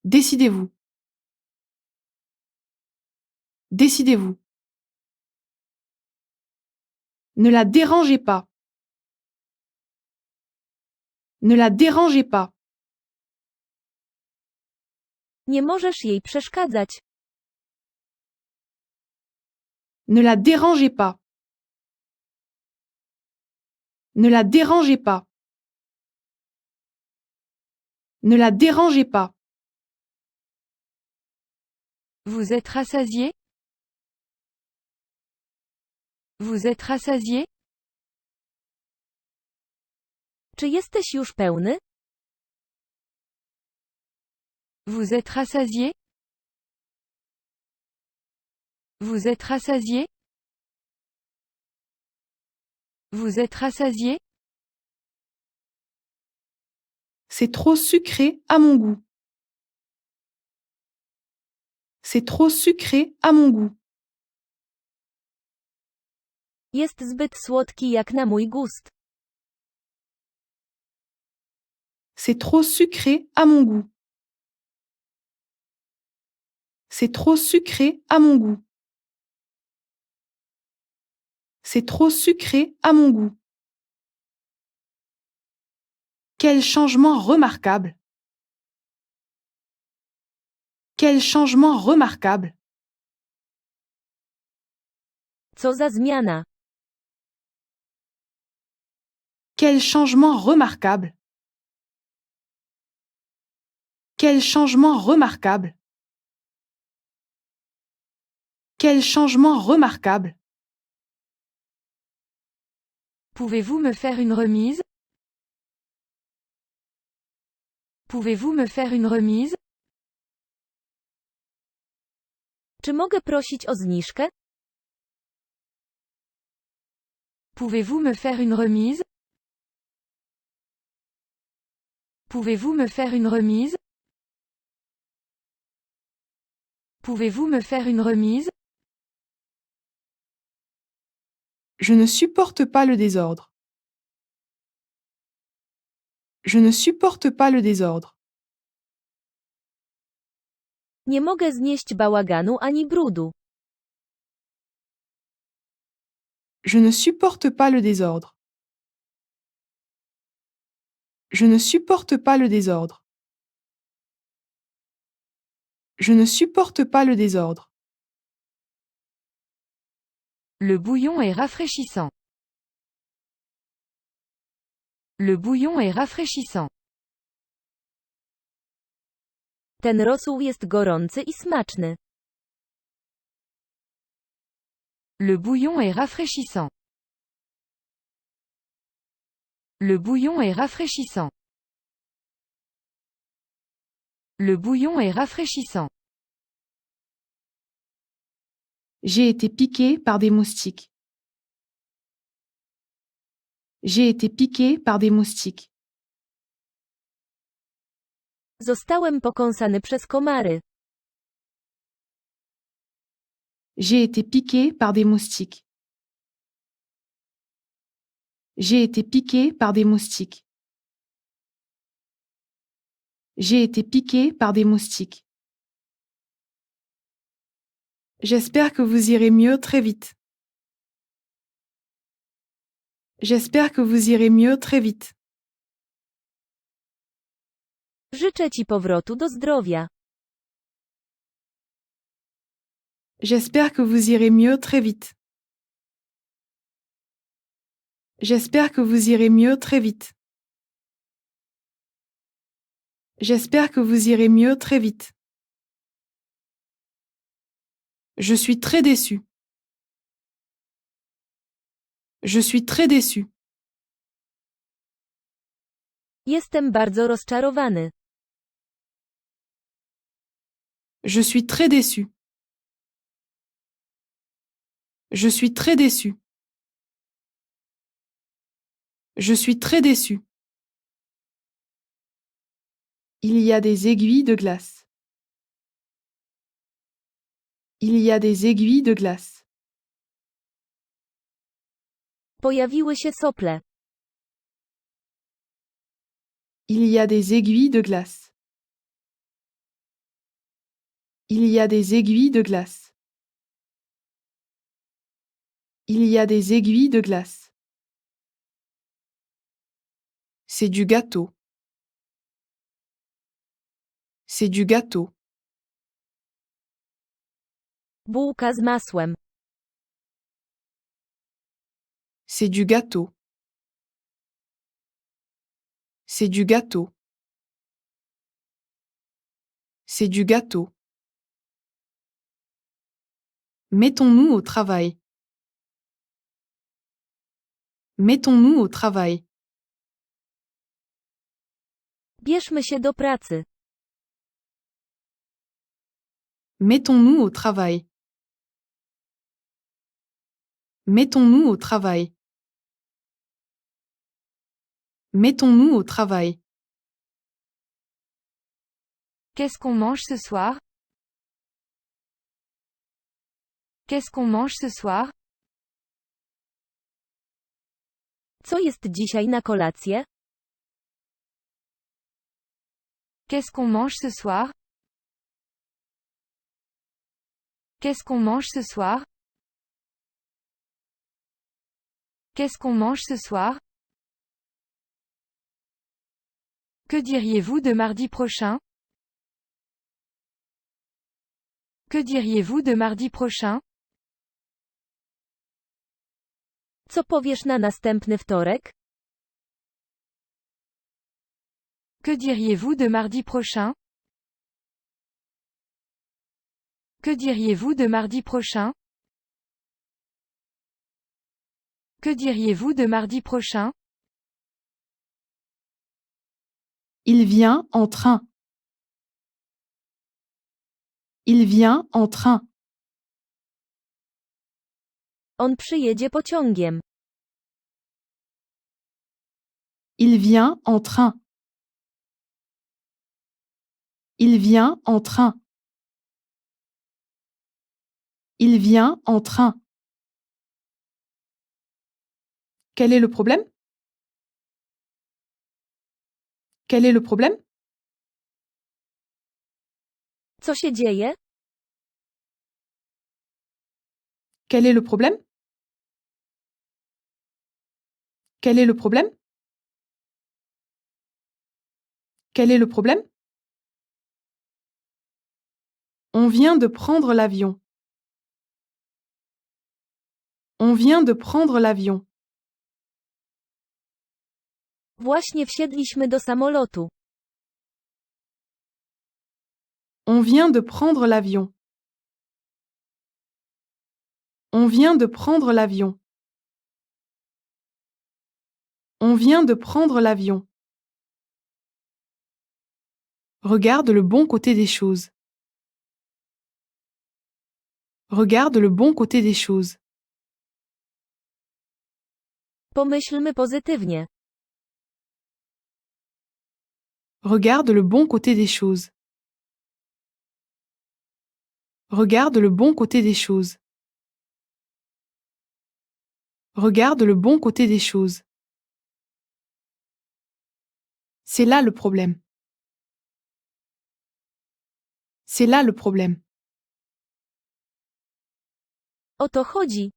Décidez-vous. Décidez-vous. Ne la dérangez pas. Ne la dérangez pas. Nie możesz jej przeszkadzać. Ne la dérangez pas. Ne la dérangez pas. Ne la dérangez pas. Vous êtes rassasié? Vous êtes rassasié? Czy jesteś już pełny? Vous êtes rassasié? Vous êtes rassasié? Vous êtes rassasié? C'est trop sucré à mon goût. C'est trop sucré à mon goût. Jest zbyt słodki jak na mój gust. C'est trop sucré à mon goût. C'est trop sucré à mon goût. C'est trop sucré à mon goût. Quel changement remarquable! Quel changement remarquable! Co za zmiana! Quel changement remarquable! Quel changement remarquable! Quel changement remarquable! Pouvez-vous me faire une remise? Pouvez-vous me faire une remise? Czy mogę prosić o zniżkę? Pouvez-vous me faire une remise? Pouvez-vous me faire une remise? Pouvez-vous me faire une remise? Je ne supporte pas le désordre. Je ne supporte pas le désordre. Nie mogę znieść bałaganu ani brudu. Je ne supporte pas le désordre. Je ne supporte pas le désordre. Je ne supporte pas le désordre. Le bouillon est rafraîchissant. Le bouillon est rafraîchissant. Ten rosół jest gorący i smaczny. Le bouillon est rafraîchissant. Le bouillon est rafraîchissant. Le bouillon est rafraîchissant. J'ai été piqué par des moustiques. J'ai été piqué par des moustiques. Zostałem pokąsany przez komary. J'ai été piqué par des moustiques. J'ai été piqué par des moustiques. J'ai été piqué par des moustiques. J'espère que vous irez mieux très vite. J'espère que vous irez mieux très vite. Życzę ci powrotu do zdrowia. J'espère que vous irez mieux très vite. J'espère que vous irez mieux très vite. J'espère que vous irez mieux très vite. Je suis très déçu. Je suis très déçu. Jestem bardzo rozczarowany. Je suis très déçu. Je suis très déçu. Je suis très déçu. Il y a des aiguilles de glace. Il y a des aiguilles de glace. Pojawiły się sople. Il y a des aiguilles de glace. Il y a des aiguilles de glace. Il y a des aiguilles de glace. C'est du gâteau. C'est du gâteau. Bułka z masłem. C'est du gâteau. C'est du gâteau. C'est du gâteau. Mettons-nous au travail. Mettons-nous au travail. Bierzmy się do pracy. Mettons-nous au travail. Mettons-nous au travail. Mettons-nous au travail. Qu'est-ce qu'on mange ce soir? Qu'est-ce qu'on mange ce soir? Co jest dzisiaj na kolację? Qu'est-ce qu'on mange ce soir? Qu'est-ce qu'on mange ce soir? Qu'est-ce qu'on mange ce soir? Que diriez-vous de mardi prochain? Que diriez-vous de mardi prochain? Co powiesz na następny wtorek? Que diriez-vous de mardi prochain? Que diriez-vous de mardi prochain? Que diriez-vous de mardi prochain? Il vient en train. Il vient en train. On przyjedzie pociągiem. Il vient en train. Il vient en train. Il vient en train. Quel est le problème? Quel est le problème? Co się dzieje? Quel est le problème? Quel est le problème? Quel est le problème? On vient de prendre l'avion. On vient de prendre l'avion. Właśnie wsiedliśmy do samolotu. On vient de prendre l'avion. On vient de prendre l'avion. On vient de prendre l'avion. Regarde le bon côté des choses. Regarde le bon côté des choses. Pomyślmy pozytywnie. Regarde le bon côté des choses. Regarde le bon côté des choses. Regarde le bon côté des choses. C'est là le problème. C'est là le problème. O to chodzi.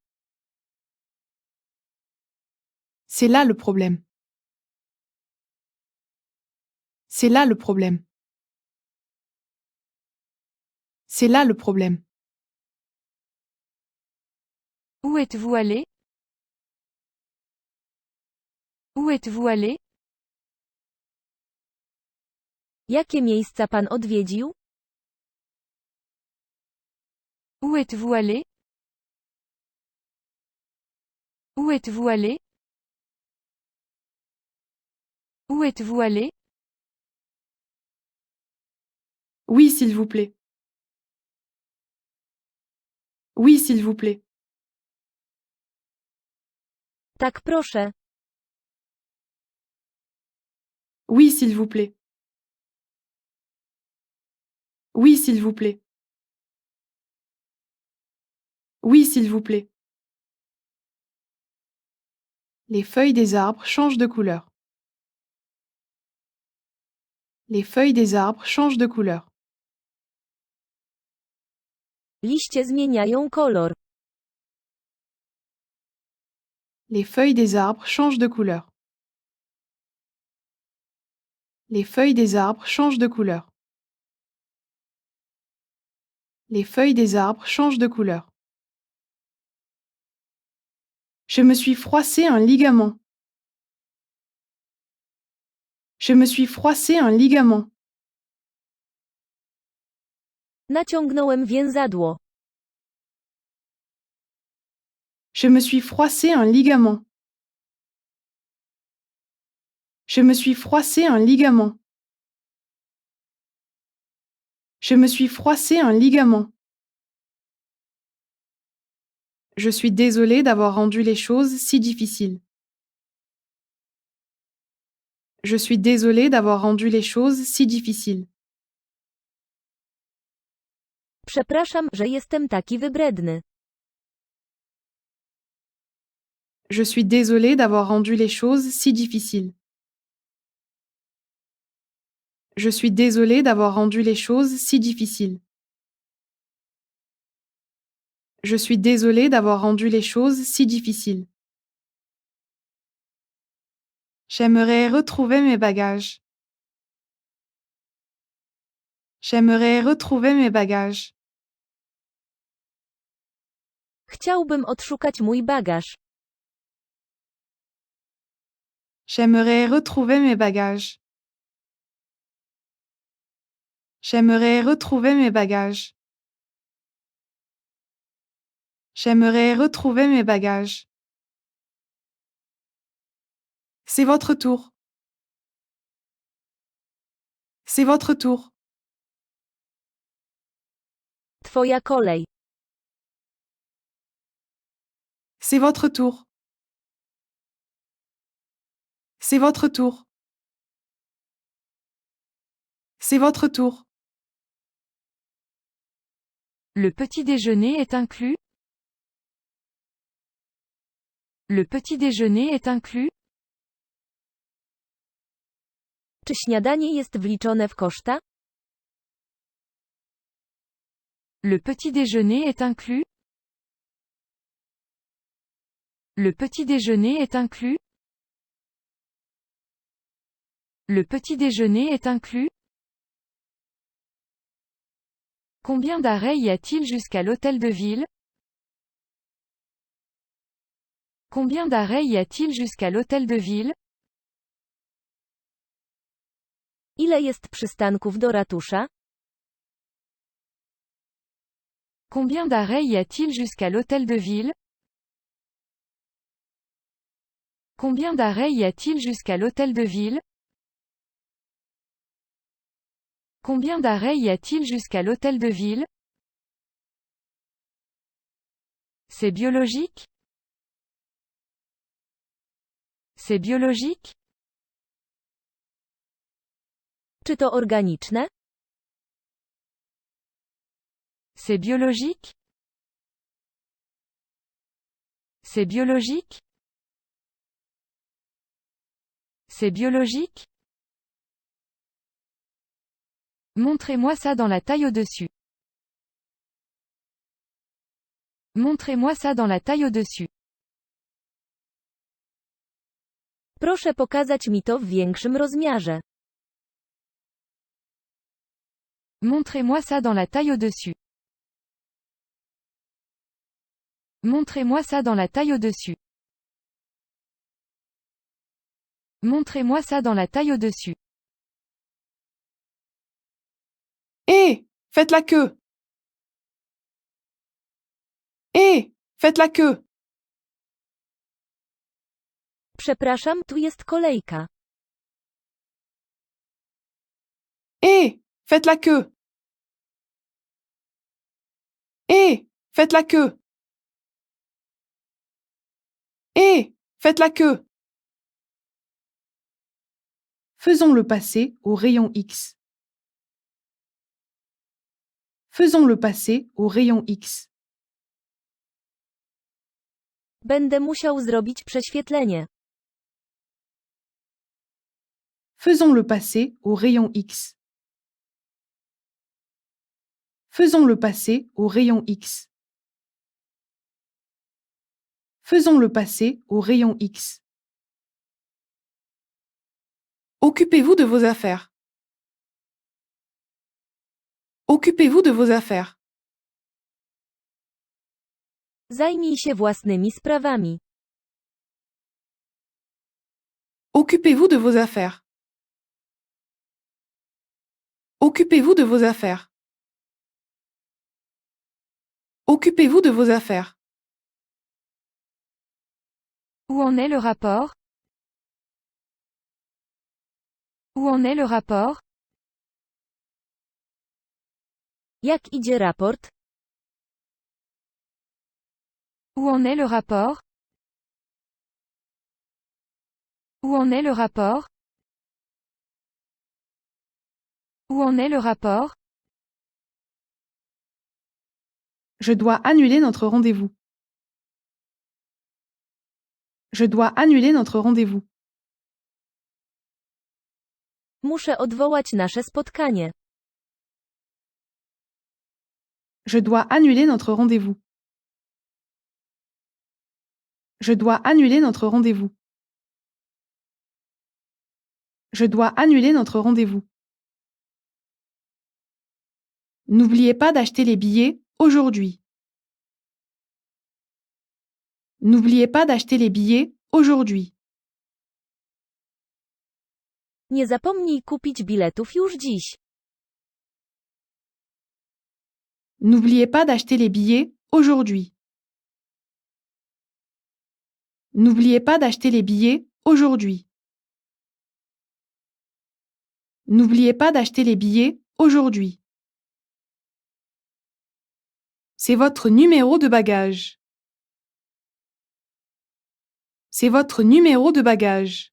C'est là le problème. C'est là le problème. C'est là le problème. Où êtes-vous allé? Où êtes-vous allé? Jakie miejsca pan odwiedził? Où êtes-vous allé? Où êtes-vous allé? Où êtes-vous allé? Oui, s'il vous plaît. Oui, s'il vous plaît. Tak proszę. Oui, s'il vous plaît. Oui, s'il vous plaît. Oui, s'il vous plaît. Les feuilles des arbres changent de couleur. Les feuilles des arbres changent de couleur. Liście zmieniają kolor. Les feuilles des arbres changent de couleur. Les feuilles des arbres changent de couleur. Les feuilles des arbres changent de couleur. Je me suis froissé un ligament. Je me suis froissé un ligament. Naciągnąłem więzadło. Je me suis froissé un ligament. Je me suis froissé un ligament. Je me suis froissé un ligament. Je suis désolée d'avoir rendu les choses si difficiles. Je suis désolée d'avoir rendu les choses si difficiles. Przepraszam, że jestem taki wybredny. Je suis désolée d'avoir rendu les choses si difficiles. Je suis désolée d'avoir rendu les choses si difficiles. Je suis désolée d'avoir rendu les choses si difficiles. J'aimerais retrouver mes bagages. J'aimerais retrouver mes bagages. Chciałbym odszukać mój bagaż. J'aimerais retrouver mes bagages. J'aimerais retrouver mes bagages. J'aimerais retrouver mes bagages. C'est votre tour. C'est votre tour. Twoja kolej. C'est votre tour. C'est votre tour. C'est votre tour. Le petit déjeuner est inclus? Le petit déjeuner est inclus? Czy śniadanie jest wliczone w koszta? Le petit déjeuner est inclus? Le petit déjeuner est inclus? Le petit déjeuner est inclus? Combien d'arrêts y a-t-il jusqu'à l'hôtel de ville? Combien d'arrêts y a-t-il jusqu'à l'hôtel de ville? Ile jest przystanków do ratusza? Combien d'arrêts y a-t-il jusqu'à l'hôtel de ville? Combien d'arrêts y a-t-il jusqu'à l'hôtel de ville? Combien d'arrêts y a-t-il jusqu'à l'hôtel de ville? C'est biologique? C'est biologique? Czy to organiczne? C'est biologique? C'est biologique? C'est biologique? Montrez-moi ça dans la taille au-dessus. Montrez-moi ça dans la taille au-dessus. Proszę pokazać mi to w większym rozmiarze. Montrez-moi ça dans la taille au-dessus. Montrez-moi ça dans la taille au-dessus. Montrez-moi ça dans la taille au-dessus. Hé, faites la queue. Hé, faites la queue. Przepraszam, tu jest kolejka. Hé, faites la queue. Hé, faites la queue. Hé, faites la queue. Faisons-le passer au rayon X. Faisons-le passer au rayon X. Będę musiał zrobić prześwietlenie. Faisons-le passer au rayon X. Faisons-le passer au rayon X. Faisons-le passer au rayon X. Occupez-vous de vos affaires. Occupez-vous de vos affaires. Zajmij się własnymi sprawami. Occupez-vous de vos affaires. Occupez-vous de vos affaires. Occupez-vous de vos affaires. Où en est le rapport? Où en est le rapport? Jak idzie raport? Où en est le rapport? Où en est le rapport? Où en est le rapport? Je dois annuler notre rendez-vous. Je dois annuler notre rendez-vous. Muszę odwołać nasze spotkanie. Je dois annuler notre rendez-vous. Je dois annuler notre rendez-vous. Je dois annuler notre rendez-vous. N'oubliez pas d'acheter les billets aujourd'hui. N'oubliez pas d'acheter les billets aujourd'hui. Nie zapomnij kupić biletów już dziś. N'oubliez pas d'acheter les billets aujourd'hui. N'oubliez pas d'acheter les billets aujourd'hui. N'oubliez pas d'acheter les billets aujourd'hui. C'est votre numéro de bagage. C'est votre numéro de bagage.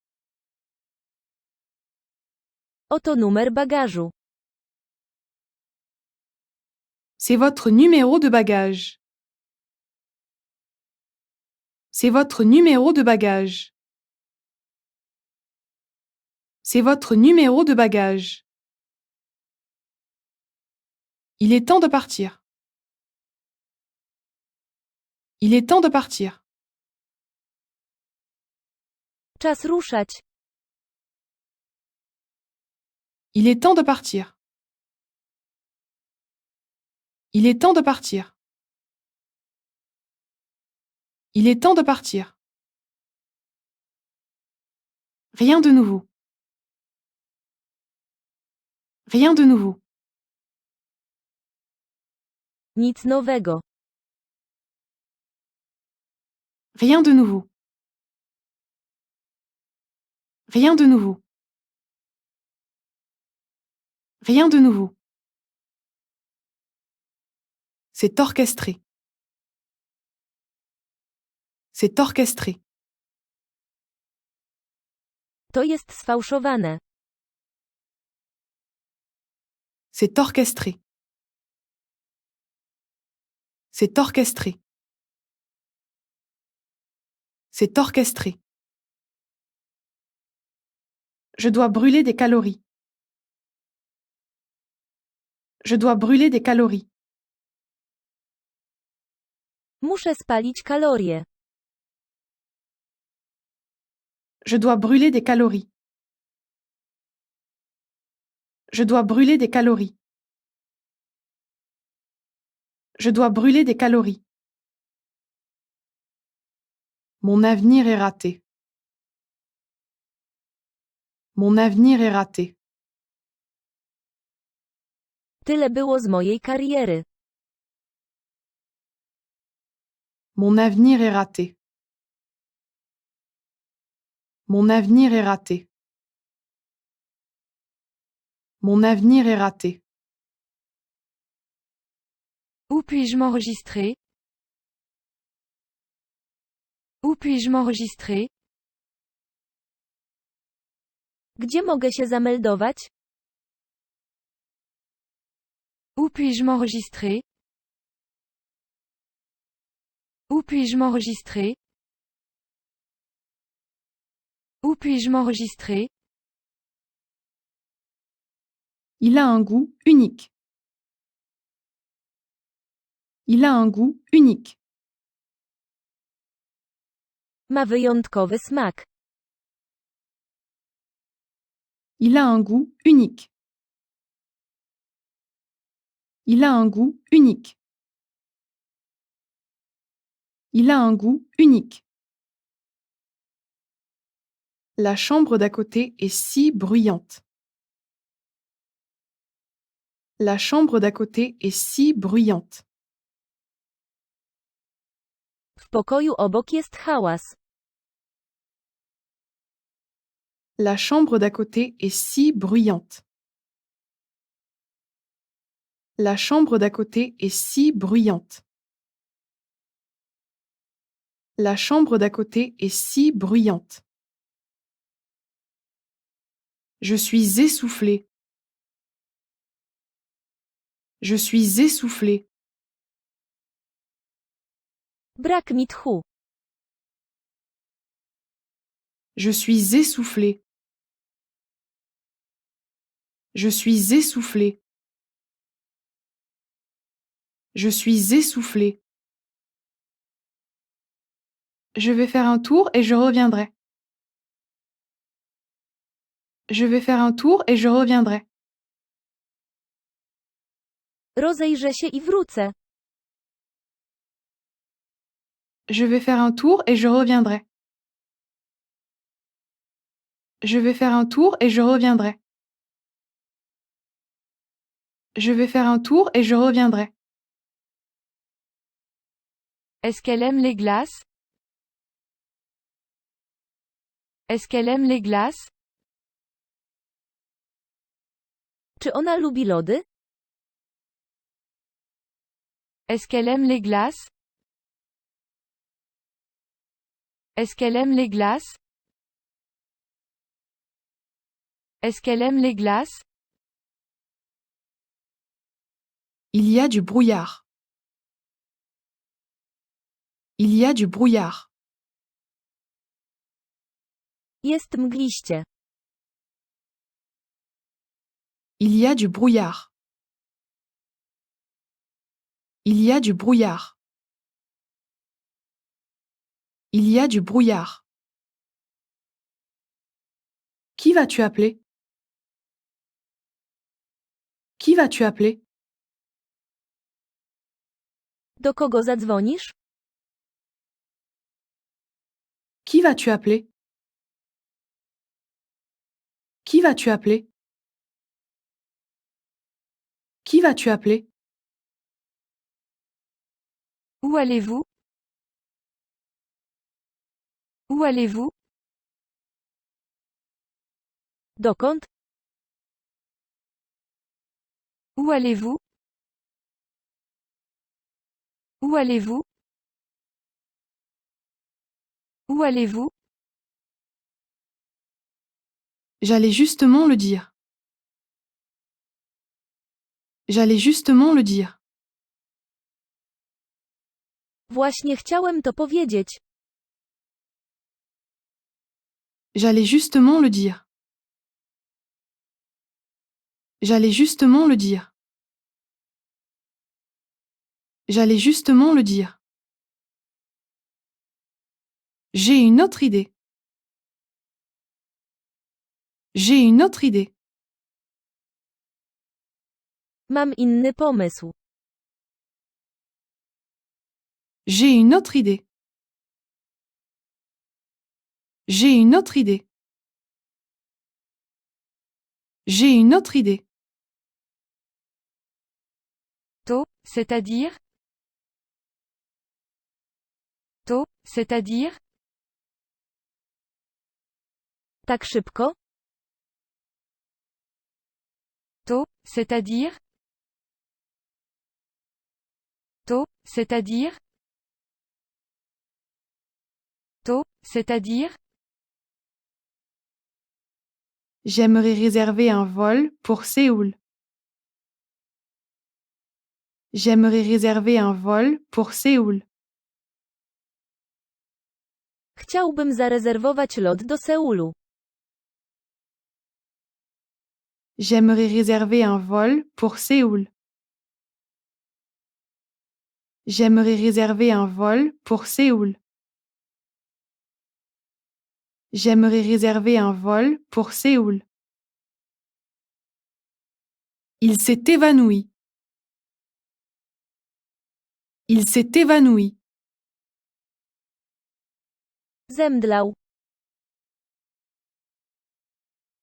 Oto numer bagażu. C'est votre numéro de bagage. C'est votre numéro de bagage. C'est votre numéro de bagage. Il est temps de partir. Il est temps de partir. Czas ruszać. Il est temps de partir. Il est temps de partir. Il est temps de partir. Rien de nouveau. Rien de nouveau. Nic nowego. Rien de nouveau. Rien de nouveau. Rien de nouveau. C'est orchestré. C'est orchestré. To jest sfałszowane. C'est orchestré. C'est orchestré. C'est orchestré. Je dois brûler des calories. Je dois brûler des calories. Muszę spalić kalorie. Je dois brûler des calories. Je dois brûler des calories. Je dois brûler des calories. Mon avenir est raté. Mon avenir est raté. Tyle było z mojej kariery. Mon avenir est raté. Mon avenir est raté. Mon avenir est raté. Où puis-je m'enregistrer? Où puis-je m'enregistrer? Gdzie mogę się zameldować? Où puis-je m'enregistrer? Où puis-je m'enregistrer? Où puis-je m'enregistrer? Il a un goût unique. Il a un goût unique. Ma wyjątkowy smak. Il a un goût unique. Il a un goût unique. Il a un goût unique. La chambre d'à côté est si bruyante. La chambre d'à côté est si bruyante. W pokoju obok jest hałas. La chambre d'à côté est si bruyante. La chambre d'à côté est si bruyante. La chambre d'à côté est si bruyante. Je suis essoufflé. Je suis essoufflé. Brak mi tchu. Je suis essoufflé. Je suis essoufflé. Je suis essoufflé. Je vais faire un tour et je reviendrai. Je vais faire un tour et je reviendrai. Rozejrzę się i wrócę. Je vais faire un tour et je reviendrai. Je vais faire un tour et je reviendrai. Je vais faire un tour et je reviendrai. Est-ce qu'elle aime les glaces? Est-ce qu'elle aime les glaces? Czy ona lubi lody? Est-ce qu'elle aime les glaces? Est-ce qu'elle aime les glaces? Est-ce qu'elle aime les glaces? Il y a du brouillard. Il y a du brouillard. Jest mgliście. Il y a du brouillard. Il y a du brouillard. Il y a du brouillard. Qui vas-tu appeler? Qui vas-tu appeler? Do kogo zadzwonisz? Qui vas-tu appeler? Qui vas-tu appeler? Qui vas-tu appeler? Où allez-vous? Où allez-vous? Dokąd? Où allez-vous? Où allez-vous? Où allez-vous? J'allais justement le dire. J'allais justement le dire. Właśnie chciałem to powiedzieć. J'allais justement le dire. J'allais justement le dire. J'allais justement le dire. J'ai une autre idée. J'ai une autre idée. Mam inny pomysł. J'ai une autre idée. J'ai une autre idée. J'ai une autre idée. To, c'est-à-dire? To, c'est-à-dire? Tak szybko? To, c'est-à-dire? To, c'est-à-dire? To, c'est-à-dire? J'aimerais réserver un vol pour Séoul. J'aimerais réserver un vol pour Séoul. Chciałbym zarezerwować lot do Seulu. J'aimerais réserver un vol pour Séoul. J'aimerais réserver un vol pour Séoul. J'aimerais réserver un vol pour Séoul. Il s'est évanoui. Il s'est évanoui. Zemdlał.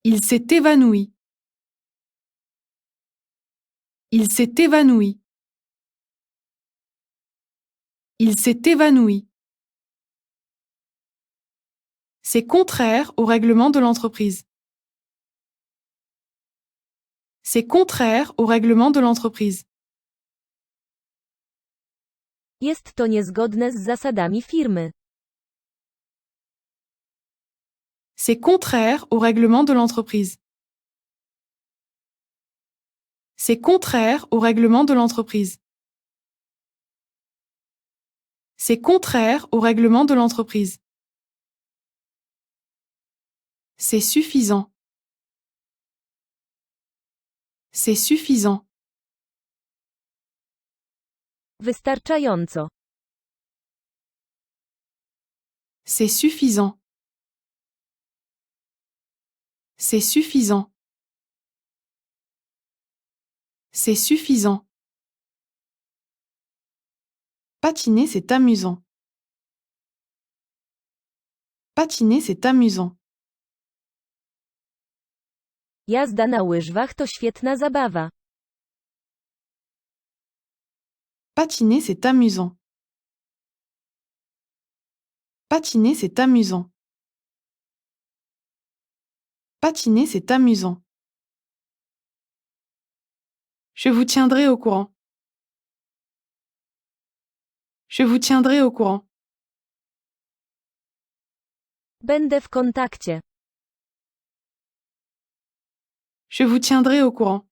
Il s'est évanoui. Il s'est évanoui. Il s'est évanoui. C'est contraire au règlement de l'entreprise. C'est contraire au règlement de l'entreprise. Jest to niezgodne z zasadami firmy. C'est contraire au règlement de l'entreprise. C'est contraire au règlement de l'entreprise. C'est contraire au règlement de l'entreprise. C'est suffisant. C'est suffisant. Wystarczająco. C'est suffisant. C'est suffisant. C'est suffisant. Patiner, c'est amusant. Patiner, c'est amusant. Jazda na łyżwach to świetna zabawa. Patiner, c'est amusant. Patiner, c'est amusant. Patiner, c'est amusant. Je vous tiendrai au courant. Je vous tiendrai au courant. Będę w kontakcie. Je vous tiendrai au courant.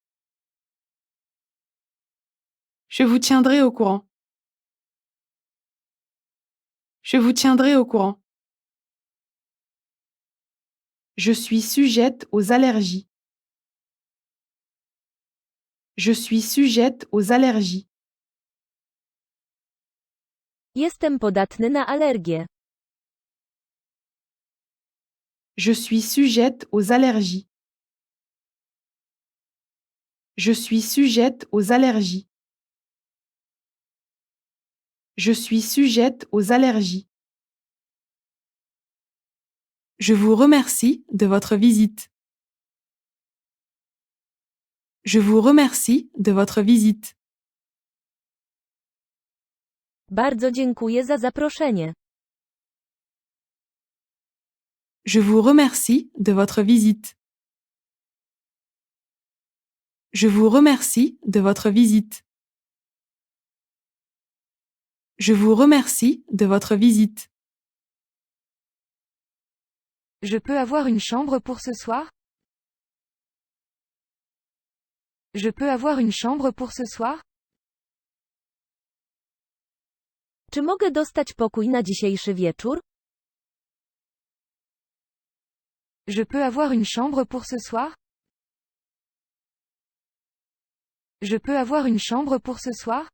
Je vous tiendrai au courant. Je vous tiendrai au courant. Je suis sujette aux allergies. Je suis sujette aux allergies. Jestem podatny na alergie. Je suis sujette aux allergies. Je suis sujette aux allergies. Je suis sujette aux allergies. Je vous remercie de votre visite. Je vous remercie de votre visite. Bardzo dziękuję za zaproszenie. Je vous remercie de votre visite. Je vous remercie de votre visite. Je vous remercie de votre visite. Je peux avoir une chambre pour ce soir? Je peux avoir une chambre pour ce soir? Czy mogę dostać pokój na dzisiejszy wieczór? Je peux avoir une chambre pour ce soir? Je peux avoir une chambre pour ce soir?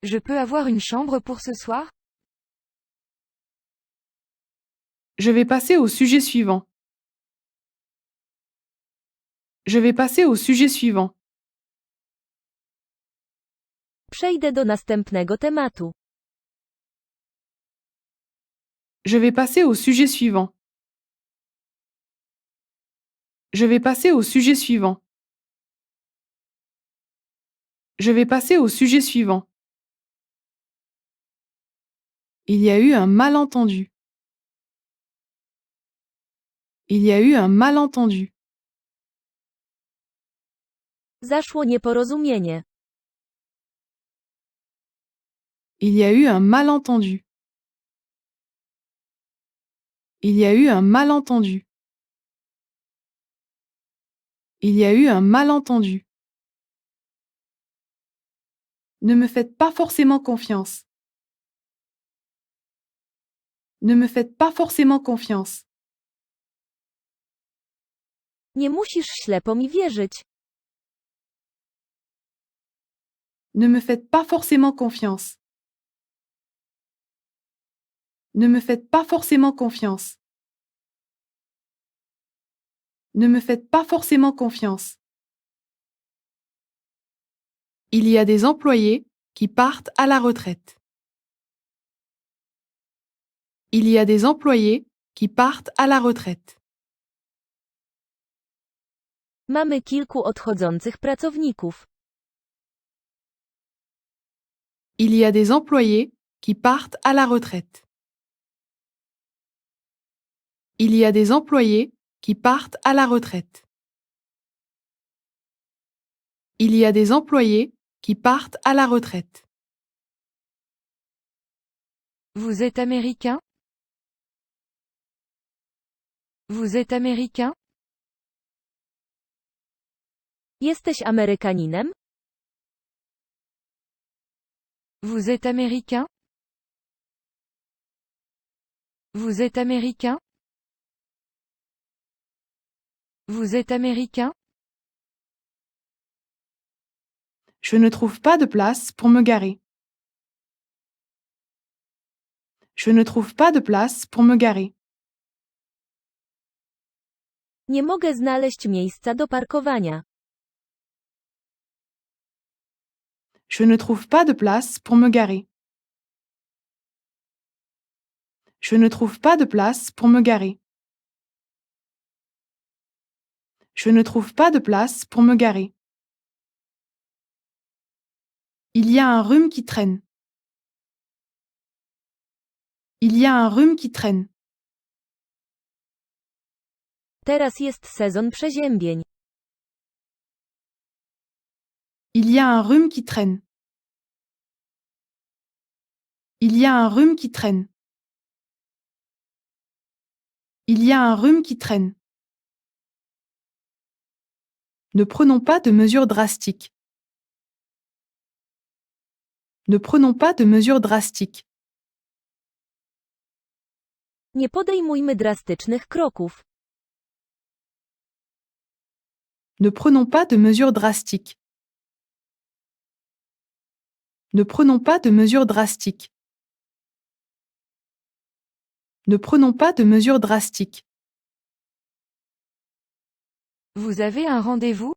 Je peux avoir une chambre pour ce soir? Je vais passer au sujet suivant. Je vais passer au sujet suivant. Przejdę do następnego tematu. Je vais passer au sujet suivant. Je vais passer au sujet suivant. Je vais passer au sujet suivant. Il y a eu un malentendu. Il y a eu un malentendu. Zaszło nieporozumienie. Il y a eu un malentendu. Il y a eu un malentendu. Il y a eu un malentendu. Ne me faites pas forcément confiance. Ne me faites pas forcément confiance. Nie musisz ślepo mi wierzyć. Ne me faites pas forcément confiance. Ne me faites pas forcément confiance. Ne me faites pas forcément confiance. Il y a des employés qui partent à la retraite. Il y a des employés qui partent à la retraite. Mamy kilku odchodzących pracowników. Il y a des employés qui partent à la retraite. Il y a des employés qui partent à la retraite. Il y a des employés qui partent à la retraite. Vous êtes américain? Vous êtes américain? Jesteś Amerykaninem? Vous êtes américain? Vous êtes américain? Vous êtes américain? Je ne trouve pas de place pour me garer. Je ne trouve pas de place pour me garer. Nie mogę znaleźć miejsca do parkowania. Je ne trouve pas de place pour me garer. Je ne trouve pas de place pour me garer. Je ne trouve pas de place pour me garer. Il y a un rhume qui traîne. Il y a un rhume qui traîne. Teraz jest sezon przeziębień. Il y a un rhume qui traîne. Il y a un rhume qui traîne. Il y a un rhume qui traîne. Ne prenons pas de mesures drastiques. Ne prenons pas de mesures drastiques. Nie podejmujmy drastycznych kroków. Ne prenons pas de mesures drastiques. Ne prenons pas de mesures drastiques. Ne prenons pas de mesures drastiques. Vous avez un rendez-vous?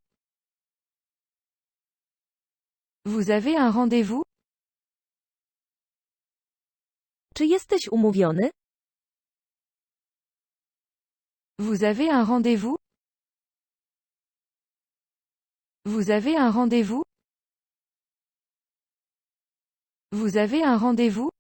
Vous avez un rendez-vous? Czy jesteś umówiony? Vous avez un rendez-vous? Vous avez un rendez-vous? Vous avez un rendez-vous?